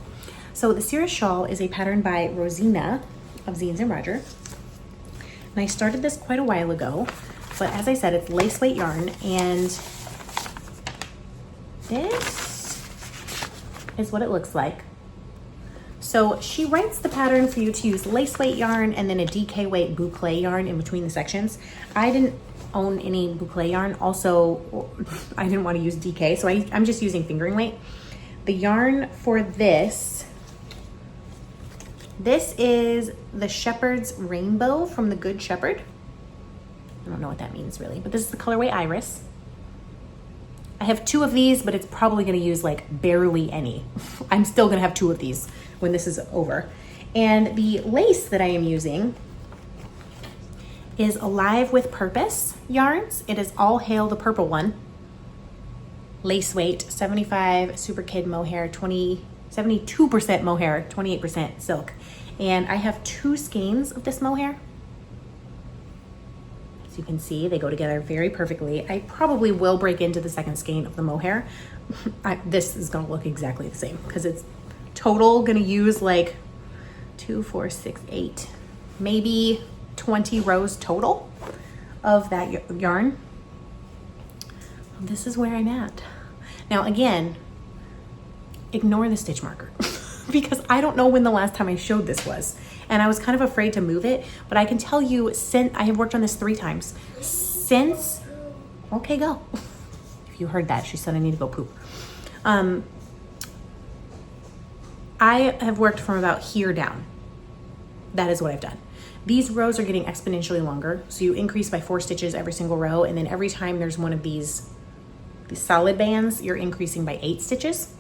So the Cirrus shawl is a pattern by Rosina of Zines and Roger. And I started this quite a while ago, but as I said, it's lace weight yarn, and this is what it looks like. So she writes the pattern for you to use lace weight yarn and then a DK weight boucle yarn in between the sections. I didn't own any boucle yarn. Also, I didn't want to use DK, so I'm just using fingering weight. The yarn for this is the Shepherd's Rainbow from the Good Shepherd. I don't know what that means really, but this is the colorway Iris. I have 2 of these, but it's probably going to use like barely any. I'm still going to have 2 of these when this is over. And the lace that I am using is Alive with Purpose yarns. It is All Hail the Purple One. Lace weight, 75 super kid mohair, 72% mohair, 28% silk. And I have 2 skeins of this mohair. As you can see, they go together very perfectly. I probably will break into the second skein of the mohair. This is gonna look exactly the same because it's total gonna use like 2, 4, 6, 8, maybe 20 rows total of that yarn. This is where I'm at. Now again, ignore the stitch marker because I don't know when the last time I showed this was. And I was kind of afraid to move it, but I can tell you, since I have worked on this 3 times, okay, go. If you heard that, she said I need to go poop. I have worked from about here down. That is what I've done. These rows are getting exponentially longer. So you increase by 4 stitches every single row. And then every time there's one of these solid bands, you're increasing by 8 stitches.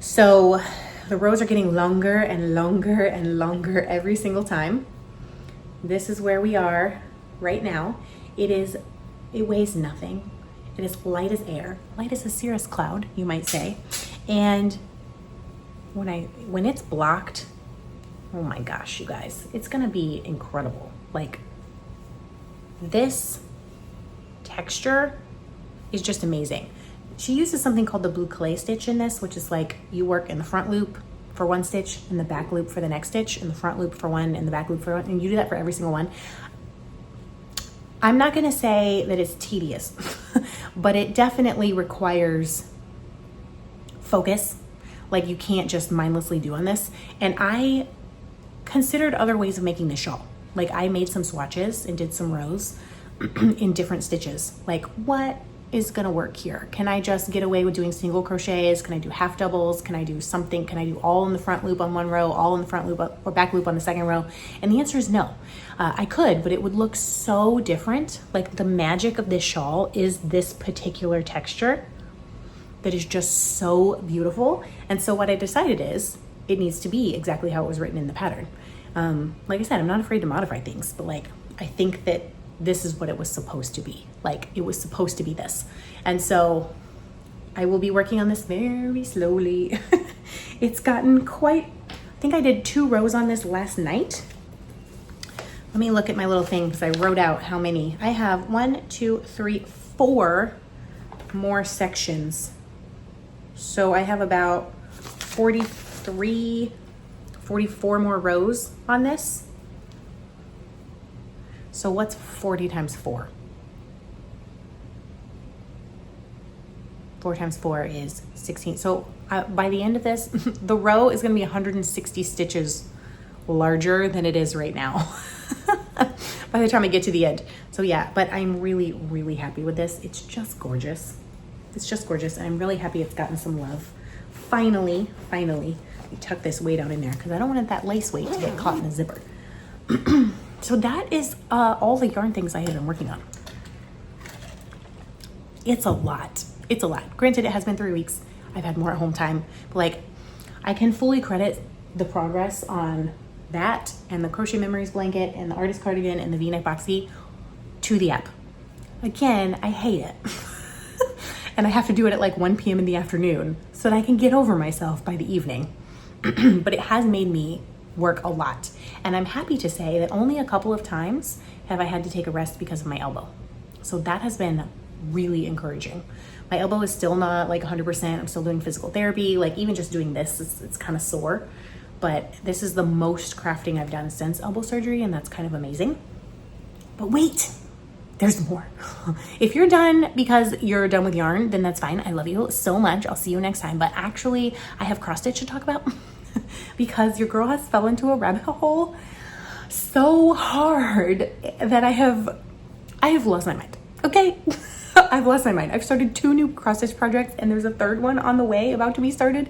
So the rows are getting longer and longer and longer every single time. This is where we are right now. It weighs nothing. It is light as air, light as a cirrus cloud, you might say. And when it's blocked, oh my gosh, you guys, it's gonna be incredible. Like, this texture is just amazing. She uses something called the blue clay stitch in this, which is like you work in the front loop for one stitch and the back loop for the next stitch, and the front loop for one and the back loop for one, and you do that for every single one. I'm not gonna say that it's tedious, but it definitely requires focus. Like you can't just mindlessly do on this. And I considered other ways of making this shawl. Like I made some swatches and did some rows in different stitches. Like what is gonna work here? Can I just get away with doing single crochets? Can I do half doubles? Can I do something? Can I do all in the front loop on one row, all in the front loop or back loop on the second row? And the answer is no. I could, but it would look so different. Like the magic of this shawl is this particular texture that is just so beautiful. And so what I decided is it needs to be exactly how it was written in the pattern. Like I said, I'm not afraid to modify things, but like, I think that this is what it was supposed to be. Like it was supposed to be this. And so I will be working on this very slowly. It's gotten quite, I think I did 2 rows on this last night. Let me look at my little thing because I wrote out how many. I have 1, 2, 3, 4 more sections. So I have about 43, 44 more rows on this. So what's 40 times 4? 4 times 4 is 16. So by the end of this, the row is going to be 160 stitches larger than it is right now by the time I get to the end. So yeah, but I'm really, really happy with this. It's just gorgeous. It's just gorgeous. And I'm really happy it's gotten some love. Finally, let me tuck this weight out in there because I don't want that lace weight to get caught in the zipper. So that is all the yarn things I have been working on. It's a lot. It's a lot. Granted, it has been 3 weeks. I've had more at home time. But like, I can fully credit the progress on that and the Crochet Memories blanket and the artist cardigan and the V-neck boxy to the app. Again, I hate it. And I have to do it at like 1 p.m. in the afternoon so that I can get over myself by the evening. But it has made me work a lot. And I'm happy to say that only a couple of times have I had to take a rest because of my elbow. So that has been really encouraging. My elbow is still not like 100%. I'm still doing physical therapy. Like even just doing this, it's kind of sore. But this is the most crafting I've done since elbow surgery, and that's kind of amazing. But wait, there's more. If you're done because you're done with yarn, then that's fine. I love you so much. I'll see you next time. But actually, I have cross stitch to talk about because your girl has fell into a rabbit hole so hard that I have lost my mind. Okay. I've lost my mind. I've started 2 new cross stitch projects and there's a 3rd one on the way about to be started,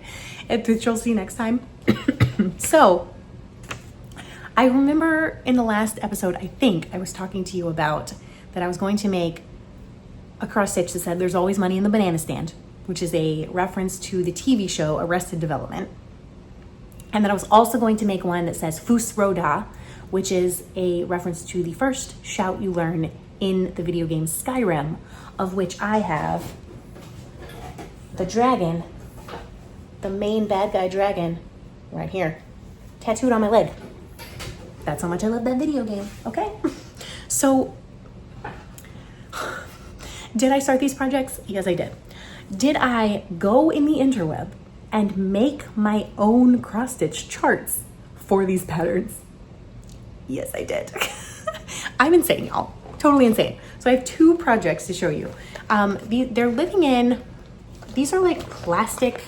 which you'll see next time. So I remember in the last episode, I think I was talking to you about that I was going to make a cross stitch that said there's always money in the banana stand, which is a reference to the TV show Arrested Development. And then I was also going to make one that says Fus Roda, which is a reference to the first shout you learn in the video game Skyrim, of which I have the dragon, the main bad guy dragon, right here, tattooed on my leg. That's how much I love that video game, okay? So, did I start these projects? Yes, I did. Did I go in the interweb and make my own cross-stitch charts for these patterns? Yes, I did. I'm insane, y'all. Totally insane. So I have 2 projects to show you. They're living in, these are like plastic,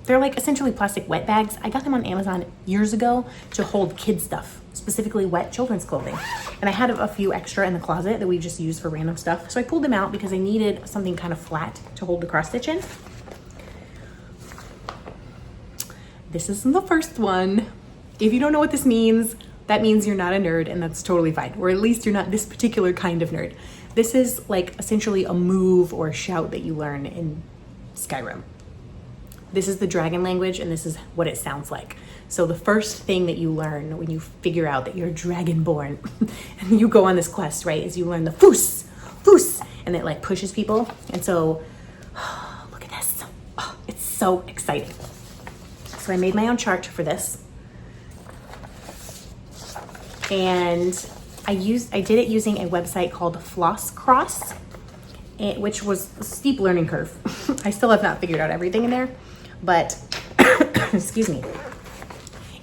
they're like essentially plastic wet bags. I got them on Amazon years ago to hold kid stuff, specifically wet children's clothing. And I had a few extra in the closet that we just used for random stuff. So I pulled them out because I needed something kind of flat to hold the cross stitch in. This is the first one. If you don't know what this means, that means you're not a nerd, and that's totally fine. Or at least you're not this particular kind of nerd. This is like essentially a move or a shout that you learn in Skyrim. This is the dragon language, and this is what it sounds like. So the first thing that you learn when you figure out that you're dragonborn and you go on this quest, right, is you learn the foos, foos, and it like pushes people. And so, look at this. Oh, it's so exciting. So I made my own chart for this. And I did it using a website called Floss Cross. which was a steep learning curve. I still have not figured out everything in there, but excuse me.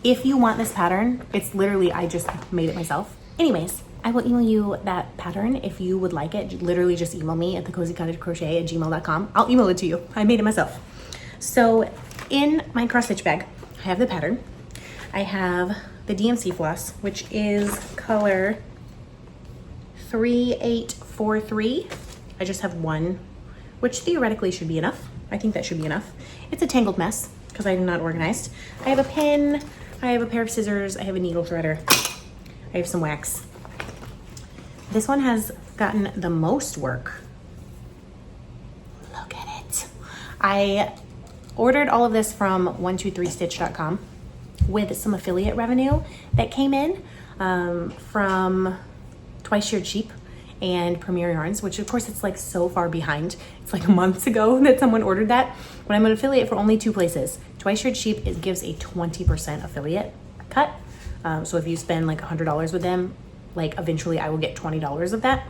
If you want this pattern, it's literally, I just made it myself. Anyways, I will email you that pattern if you would like it. Literally just email me at thecozycottagecrochet@gmail.com. I'll email it to you. I made it myself. So in my cross stitch bag, I have the pattern. I have the DMC floss, which is color 3843. I just have one, which theoretically should be enough. I think that should be enough. It's a tangled mess because I'm not organized. I have a pin, I have a pair of scissors, I have a needle threader, I have some wax. This one has gotten the most work. Look at it. I ordered all of this from 123stitch.com with some affiliate revenue that came in from Twice Shared Sheep and Premier Yarns, which of course it's like so far behind. It's like months ago that someone ordered that. But I'm an affiliate for only two places. Twice Shared Sheep, it gives a 20% affiliate cut. So if you spend like $100 with them, like eventually I will get $20 of that.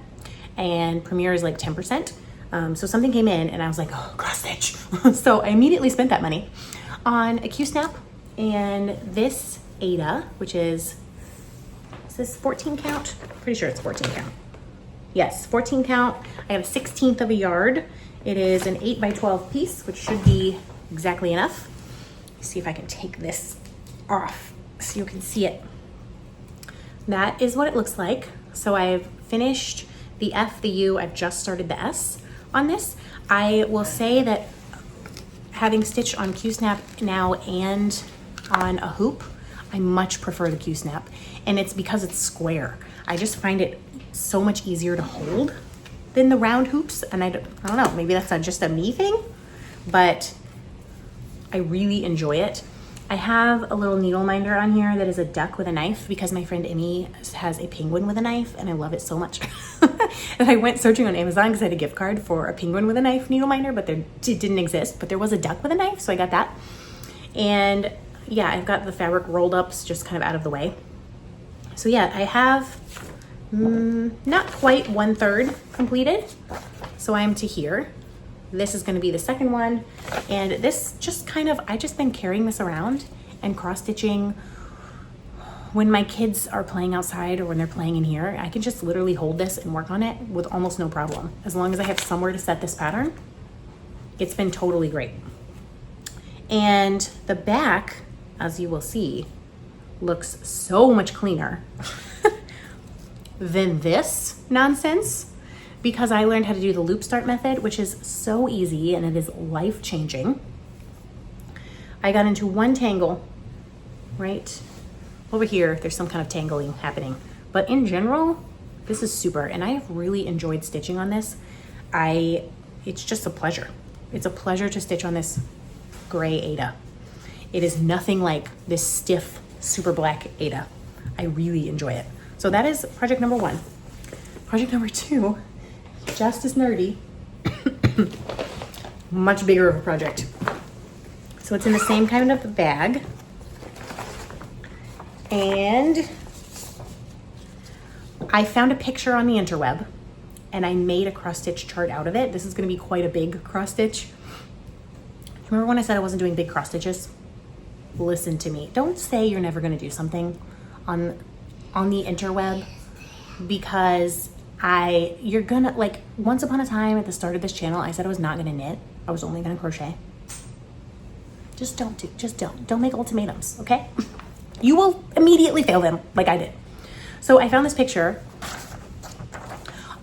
And Premier is like 10%. So something came in and I was like, oh, cross stitch. So I immediately spent that money on a Q-snap and this Aida, which is this 14 count? Pretty sure it's 14 count. Yes, 14 count. I have a 1/16 of a yard. It is an 8 by 12 piece, which should be exactly enough. Let's see if I can take this off so you can see it. That is what it looks like. So I've finished the F, the U, I've just started the S on this. I will say that having stitched on Q-snap now and on a hoop, I much prefer the Q-snap, and it's because it's square. I just find it so much easier to hold than the round hoops, and I don't know, maybe that's not just a me thing, but I really enjoy it. I have a little needle minder on here that is a duck with a knife because my friend Emmy has a penguin with a knife and I love it so much. And I went searching on Amazon because I had a gift card for a penguin with a knife needle minder, but it didn't exist, but there was a duck with a knife, so I got that. And yeah, I've got the fabric rolled up just kind of out of the way. So yeah, I have not quite 1/3 completed. So I'm to here. This is going to be the second one. And this just kind of, I just been carrying this around and cross stitching when my kids are playing outside or when they're playing in here. I can just literally hold this and work on it with almost no problem. As long as I have somewhere to set this pattern, it's been totally great. And the back, as you will see, looks so much cleaner than this nonsense because I learned how to do the loop start method, which is so easy and it is life-changing. I got into one tangle, right? Over here, there's some kind of tangling happening. But in general, this is super, and I have really enjoyed stitching on this. It's just a pleasure. It's a pleasure to stitch on this gray Aida. It is nothing like this stiff, super black Aida. I really enjoy it. So that is project number 1. Project number 2, just as nerdy, much bigger of a project. So it's in the same kind of bag. And I found a picture on the interweb and I made a cross stitch chart out of it. This is gonna be quite a big cross stitch. Remember when I said I wasn't doing big cross stitches? Listen to me. Don't say you're never gonna do something on the interweb because you're gonna, like, once upon a time at the start of this channel, I said I was not gonna knit. I was only gonna crochet. Just don't make ultimatums, okay? You will immediately fail them like I did. So I found this picture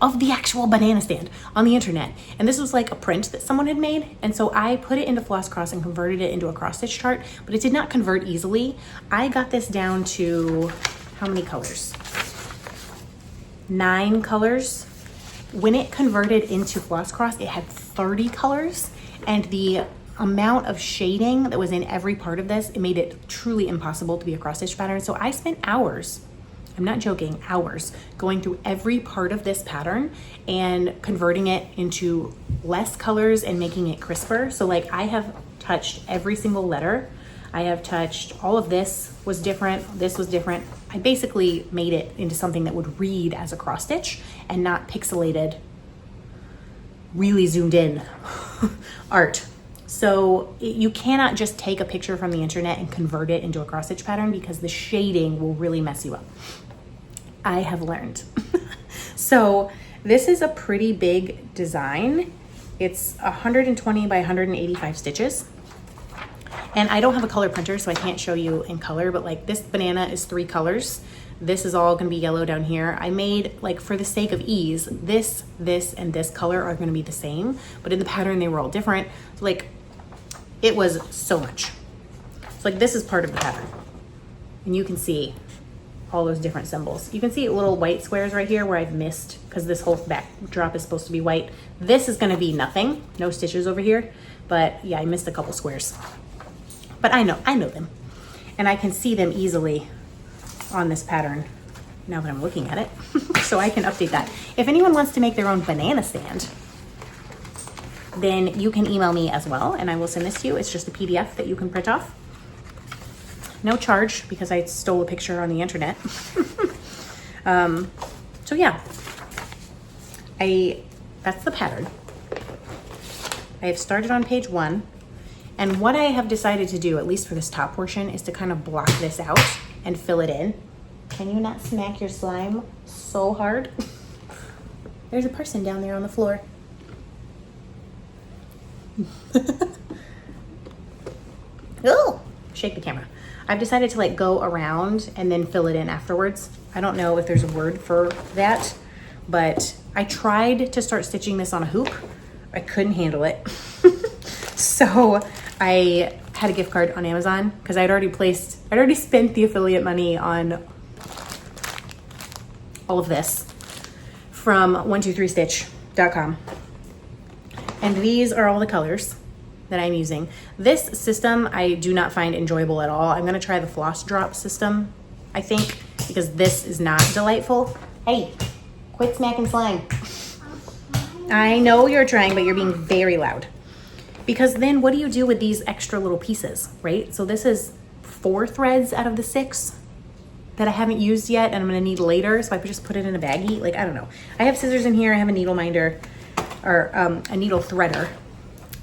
of the actual banana stand on the internet. And this was like a print that someone had made. And so I put it into Floss Cross and converted it into a cross stitch chart, but it did not convert easily. I got this down to how many colors? 9 colors. When it converted into Floss Cross, it had 30 colors, and the amount of shading that was in every part of this, it made it truly impossible to be a cross stitch pattern. So I spent hours, I'm not joking, hours going through every part of this pattern and converting it into less colors and making it crisper. So like I have touched every single letter. I have touched all of this was different. This was different. I basically made it into something that would read as a cross stitch and not pixelated really zoomed in art. So you cannot just take a picture from the internet and convert it into a cross stitch pattern because the shading will really mess you up. I have learned. So this is a pretty big design. It's 120 by 185 stitches. And I don't have a color printer, so I can't show you in color, but like this banana is 3 colors. This is all gonna be yellow down here. I made, like, for the sake of ease, this, and this color are gonna be the same, but in the pattern they were all different. So like, it was so much. So like this is part of the pattern. And you can see all those different symbols. You can see little white squares right here where I've missed because this whole backdrop is supposed to be white. This is gonna be nothing, no stitches over here, but yeah, I missed a couple squares. But I know them. And I can see them easily on this pattern now that I'm looking at it. So I can update that. If anyone wants to make their own banana stand, then you can email me as well and I will send this to you. It's just a PDF that you can print off. No charge because I stole a picture on the internet. So yeah, that's the pattern. I have started on page 1. And what I have decided to do, at least for this top portion, is to kind of block this out and fill it in. Can you not smack your slime so hard? There's a person down there on the floor. Oh, shake the camera. I've decided to like go around and then fill it in afterwards. I don't know if there's a word for that, but I tried to start stitching this on a hoop. I couldn't handle it. So I had a gift card on Amazon because I'd already spent the affiliate money on all of this from 123stitch.com. And these are all the colors that I'm using. This system I do not find enjoyable at all. I'm gonna try the floss drop system, I think, because this is not delightful. Hey, quit smacking slime. I know you're trying, but you're being very loud. Because then what do you do with these extra little pieces, right? So this is 4 threads out of the 6 that I haven't used yet and I'm gonna need later, so I could just put it in a baggie. Like, I don't know. I have scissors in here, I have a needle minder, or a needle threader.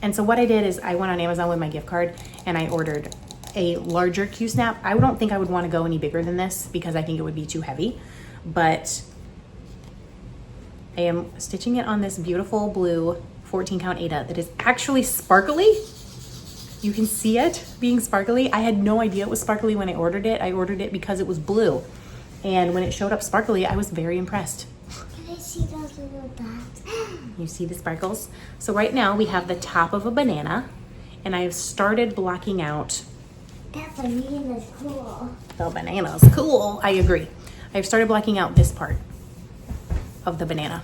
And so what I did is I went on Amazon with my gift card and I ordered a larger Q-snap. I don't think I would wanna go any bigger than this because I think it would be too heavy, but I am stitching it on this beautiful blue 14 count Aida that is actually sparkly. You can see it being sparkly. I had no idea it was sparkly when I ordered it. I ordered it because it was blue. And when it showed up sparkly, I was very impressed. Can I see those little dots? You see the sparkles? So right now we have the top of a banana and I have started blocking out. That banana's cool. The banana's cool, I agree. I've started blocking out this part of the banana.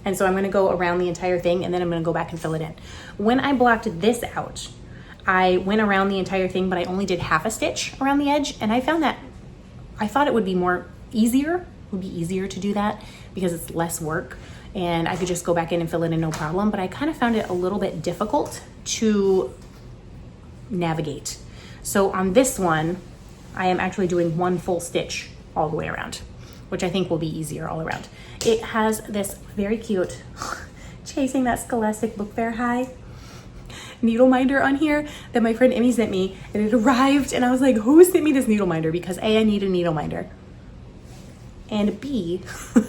And so I'm gonna go around the entire thing and then I'm gonna go back and fill it in. When I blocked this out, I went around the entire thing, but I only did half a stitch around the edge. And I found that, I thought it would be easier to do that because it's less work and I could just go back in and fill it in no problem. But I kind of found it a little bit difficult to navigate. So on this one, I am actually doing 1 full stitch all the way around, which I think will be easier all around. It has this very cute, chasing that Scholastic Book Fair high needle minder on here that my friend Emmy sent me, and it arrived and I was like, who sent me this needle minder? Because A, I need a needle minder, and B,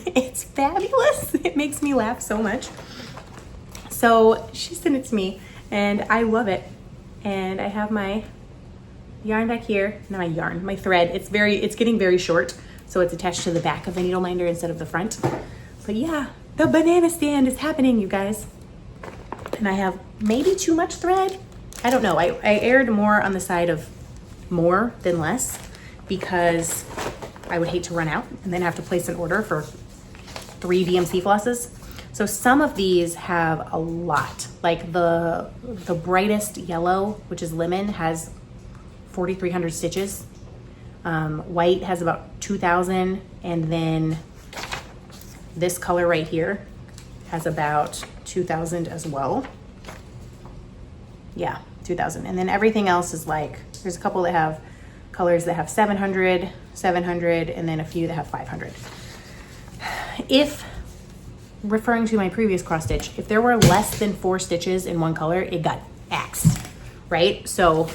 it's fabulous. It makes me laugh so much. So she sent it to me and I love it. And I have my yarn back here, not my thread. It's getting very short. So it's attached to the back of the needle minder instead of the front. But yeah, the banana stand is happening, you guys. And I have maybe too much thread. I don't know, I erred more on the side of more than less because I would hate to run out and then have to place an order for 3 DMC flosses. So some of these have a lot, like the brightest yellow, which is lemon, has 4,300 stitches. White has about 2,000, and then this color right here has about 2,000 as well. Yeah, 2,000. And then everything else is like, there's a couple that have colors that have 700, and then a few that have 500. If referring to my previous cross stitch, if there were less than 4 stitches in one color, it got axed, right? So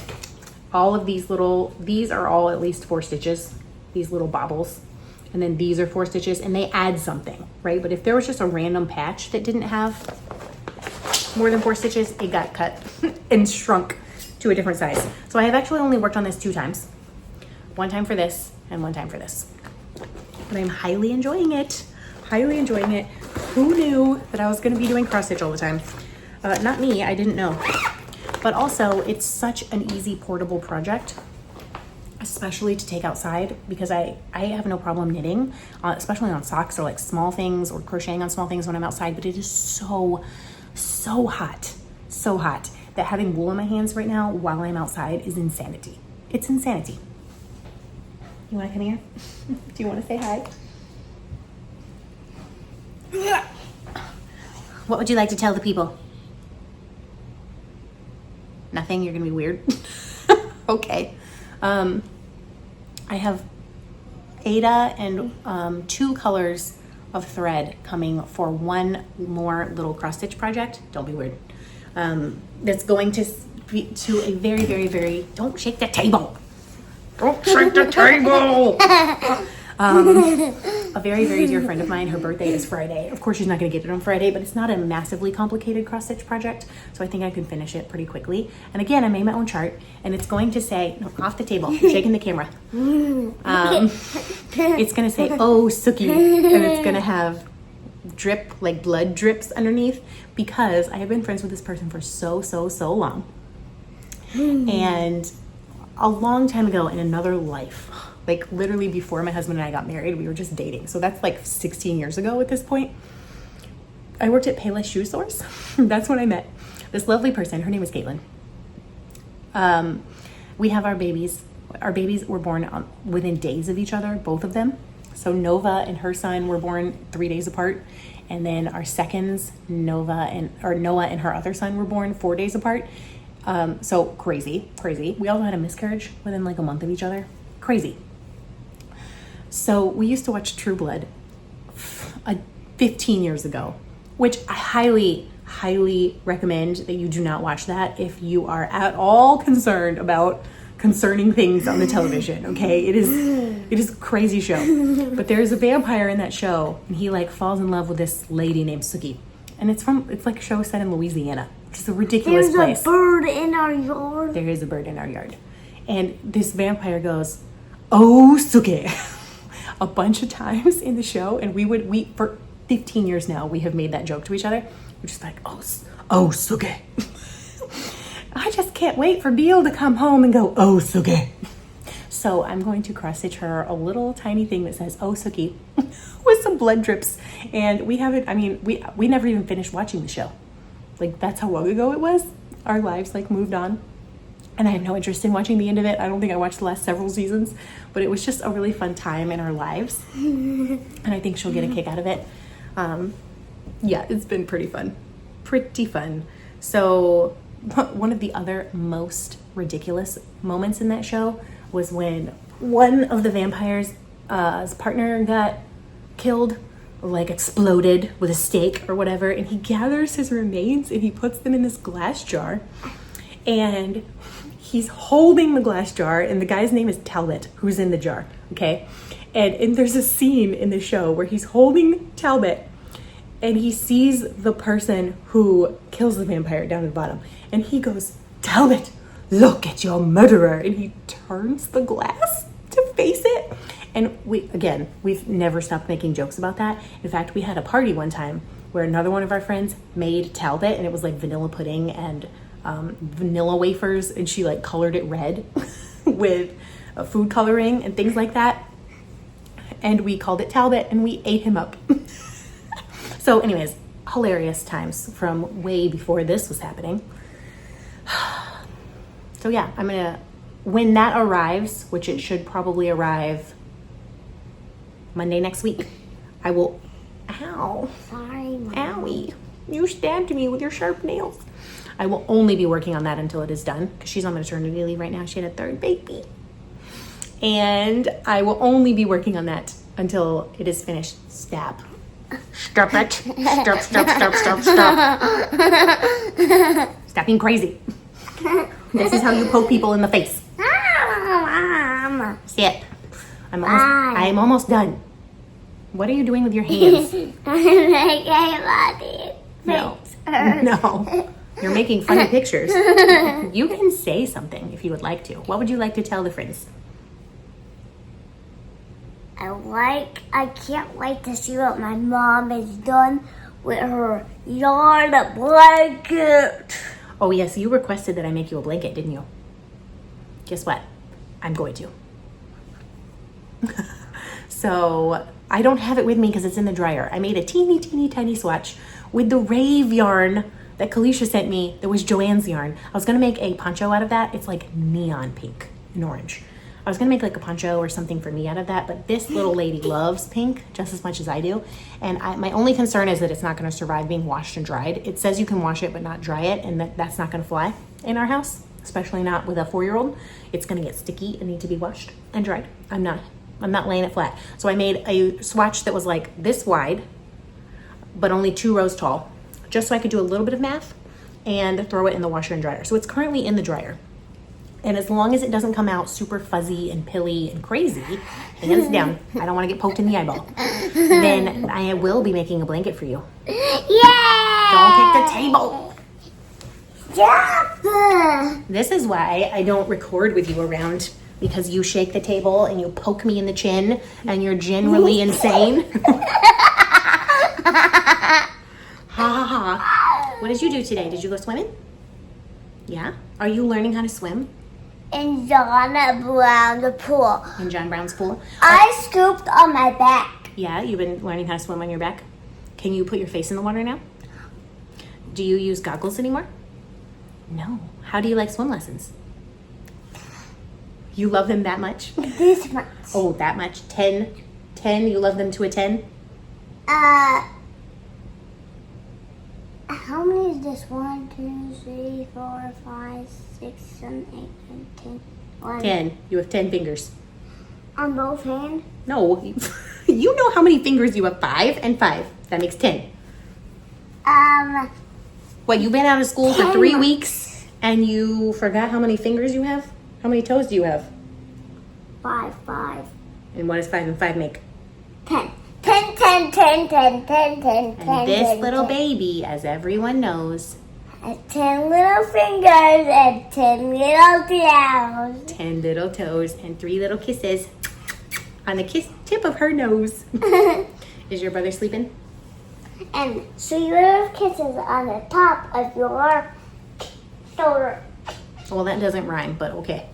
all of these are all at least 4 stitches, these little bobbles. And then these are 4 stitches and they add something, right? But if there was just a random patch that didn't have more than 4 stitches, it got cut and shrunk to a different size. So I have actually only worked on this 2 times. One time for this and one time for this. But I'm highly enjoying it. Highly enjoying it. Who knew that I was gonna be doing cross stitch all the time? Not me, I didn't know. But also, it's such an easy portable project, especially to take outside, because I have no problem knitting, especially on socks or like small things, or crocheting on small things when I'm outside, but it is so hot, so hot, that having wool in my hands right now while I'm outside is insanity. It's insanity. You wanna come here? Do you wanna say hi? What would you like to tell the people? Nothing? You're gonna be weird? Okay. I have Ada and 2 colors of thread coming for one more little cross stitch project. Don't be weird. That's going to be to a very, very, very, don't shake the table. Don't shake the table. A very, very dear friend of mine, her birthday is Friday. Of course, she's not going to get it on Friday, but it's not a massively complicated cross-stitch project, so I think I can finish it pretty quickly. And again, I made my own chart, and it's going to say, no, off the table, you're shaking the camera. It's going to say, oh, Suki, and it's going to have drip, like blood drips underneath, because I have been friends with this person for so long. And a long time ago in another life, like literally before my husband and I got married, we were just dating. So that's like 16 years ago at this point. I worked at Payless Shoe Source. That's when I met this lovely person. Her name is Caitlin. We have our babies. Our babies were born within days of each other, both of them. So Nova and her son were born 3 days apart. And then our seconds, Noah and her other son were born 4 days apart. So crazy. We also had a miscarriage within like a month of each other. Crazy. So we used to watch True Blood 15 years ago, which I highly recommend that you do not watch that if you are at all concerned about concerning things on the television, okay? It is a crazy show. But there's a vampire in that show, and he like falls in love with this lady named Suki. And it's like a show set in Louisiana, which is a ridiculous place. There's a bird in our yard. There is a bird in our yard. And this vampire goes, oh, Suki, a bunch of times in the show. And we for 15 years now, we have made that joke to each other. We're just like, oh, Suki. I just can't wait for Beal to come home and go, oh, Suki. So I'm going to cross stitch her a little tiny thing that says, oh, Suki, with some blood drips. And we haven't, we never even finished watching the show. Like, that's how long ago it was. Our lives like moved on. And I had no interest in watching the end of it. I don't think I watched the last several seasons, but it was just a really fun time in our lives. And I think she'll get a kick out of it. Yeah, it's been pretty fun. So one of the other most ridiculous moments in that show was when one of the vampires' partner got killed, like exploded with a stake or whatever, and he gathers his remains and he puts them in this glass jar, and he's holding the glass jar, and the guy's name is Talbot, who's in the jar, okay? And there's a scene in the show where he's holding Talbot, and he sees the person who kills the vampire down at the bottom, and he goes, Talbot, look at your murderer, and he turns the glass to face it. And we've never stopped making jokes about that. In fact, we had a party one time where another one of our friends made Talbot, and it was like vanilla pudding and vanilla wafers, and she like colored it red with food coloring and things like that. And we called it Talbot, and we ate him up. So anyways, hilarious times from way before this was happening. So yeah, when that arrives, which it should probably arrive Monday next week, I will, ow, Sorry, Mom. owie, you stabbed me with your sharp nails. I will only be working on that until it is done, because she's on maternity leave right now. She had a 3rd baby. And I will only be working on that until it is finished. Stab. Stop it. Stop. Stop being crazy. This is how you poke people in the face. Mom. Sit. I'm almost done. What are you doing with your hands? No. You're making funny pictures. You can say something if you would like to. What would you like to tell the friends? I can't wait to see what my mom has done with her yarn blanket. Oh yes, you requested that I make you a blanket, didn't you? Guess what? I'm going to. So I don't have it with me because it's in the dryer. I made a teeny tiny swatch with the rave yarn that Kalisha sent me. That was Joanne's yarn. I was gonna make a poncho out of that. It's like neon pink and orange. I was gonna make like a poncho or something for me out of that, but this little lady loves pink just as much as I do. And my only concern is that it's not gonna survive being washed and dried. It says you can wash it but not dry it, and that's not gonna fly in our house, especially not with a 4-year-old. It's gonna get sticky and need to be washed and dried. I'm not laying it flat. So I made a swatch that was like this wide, but only 2 rows tall, just so I could do a little bit of math and throw it in the washer and dryer. So it's currently in the dryer. And as long as it doesn't come out super fuzzy and pilly and crazy, hands down, I don't want to get poked in the eyeball, then I will be making a blanket for you. Yeah! Don't kick the table. Stop! This is why I don't record with you around, because you shake the table and you poke me in the chin and you're generally insane. Ha ha ha. What did you do today? Did you go swimming? Yeah? Are you learning how to swim? In John Brown's pool. In John Brown's pool? I scooped on my back. Yeah, you've been learning how to swim on your back? Can you put your face in the water now? Do you use goggles anymore? No. How do you like swim lessons? You love them that much? This much. Oh, that much? 10? 10? You love them to a 10? How many is this? 1, 2, 3, 4, 5, 6, 7, 8, 9, 10. 11. 10. You have 10 fingers. On both hands? No. You know how many fingers you have. 5 and 5. That makes 10. What, you've been out of school for 3 weeks and you forgot how many fingers you have? How many toes do you have? 5. And what does 5 and 5 make? 10. 10, 10, 10, 10, 10, 10, 10. And this 10, little 10. baby, as everyone knows, has 10 little fingers and 10 little toes. 10 little toes and 3 little kisses on the tip of her nose. Is your brother sleeping? And 3 little kisses on the top of your shoulder. Well, that doesn't rhyme, but okay.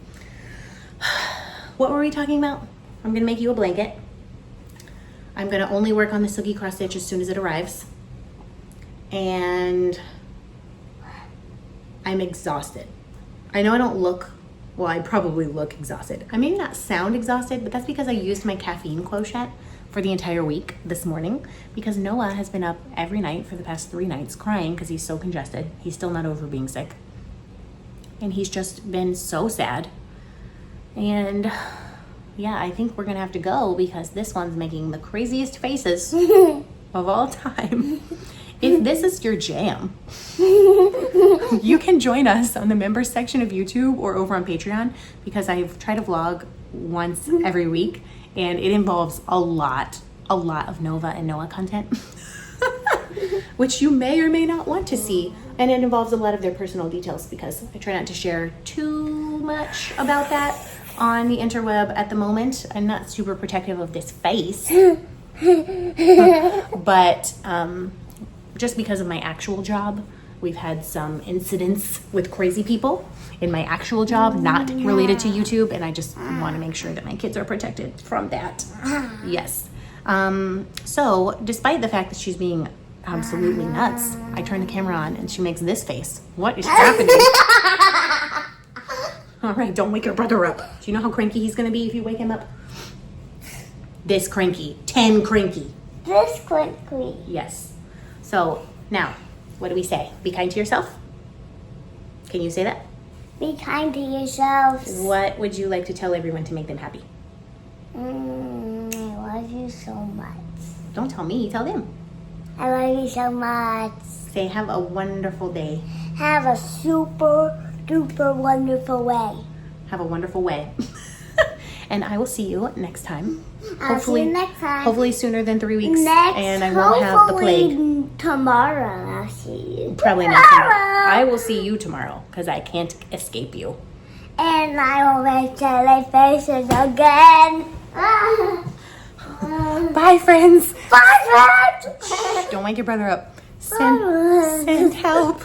What were we talking about? I'm gonna make you a blanket. I'm gonna only work on the silky cross stitch as soon as it arrives. And I'm exhausted. I know I don't look, well, I probably look exhausted. I may not sound exhausted, but that's because I used my caffeine quotient for the entire week this morning, because Noah has been up every night for the past 3 nights crying because he's so congested. He's still not over being sick. And he's just been so sad. And yeah, I think we're gonna have to go because this one's making the craziest faces of all time. If this is your jam, you can join us on the members section of YouTube or over on Patreon, because I've tried to vlog once every week and it involves a lot of Nova and Noah content, which you may or may not want to see. And it involves a lot of their personal details because I try not to share too much about that on the interweb at the moment. I'm not super protective of this face, but just because of my actual job, we've had some incidents with crazy people in my actual job, not related to YouTube, and I just want to make sure that my kids are protected from that. Yes. So despite the fact that she's being absolutely nuts, I turn the camera on and she makes this face. What is happening? All right, don't wake your brother up. Do you know how cranky he's gonna be if you wake him up? This cranky, 10 cranky. This quickly. Yes. So now, what do we say? Be kind to yourself? Can you say that? Be kind to yourselves. What would you like to tell everyone to make them happy? I love you so much. Don't tell me, tell them. I love you so much. Say have a wonderful day. Have a super duper wonderful way. Have a wonderful way. And I will see you next time. I'll see you next time. Hopefully sooner than 3 weeks. Next, and I won't have the plague. hopefully tomorrow I'll see you. Probably not tomorrow. I will see you tomorrow because I can't escape you. And I will make jelly faces again. Bye, friends. Bye, friends. Don't wake your brother up. Send help.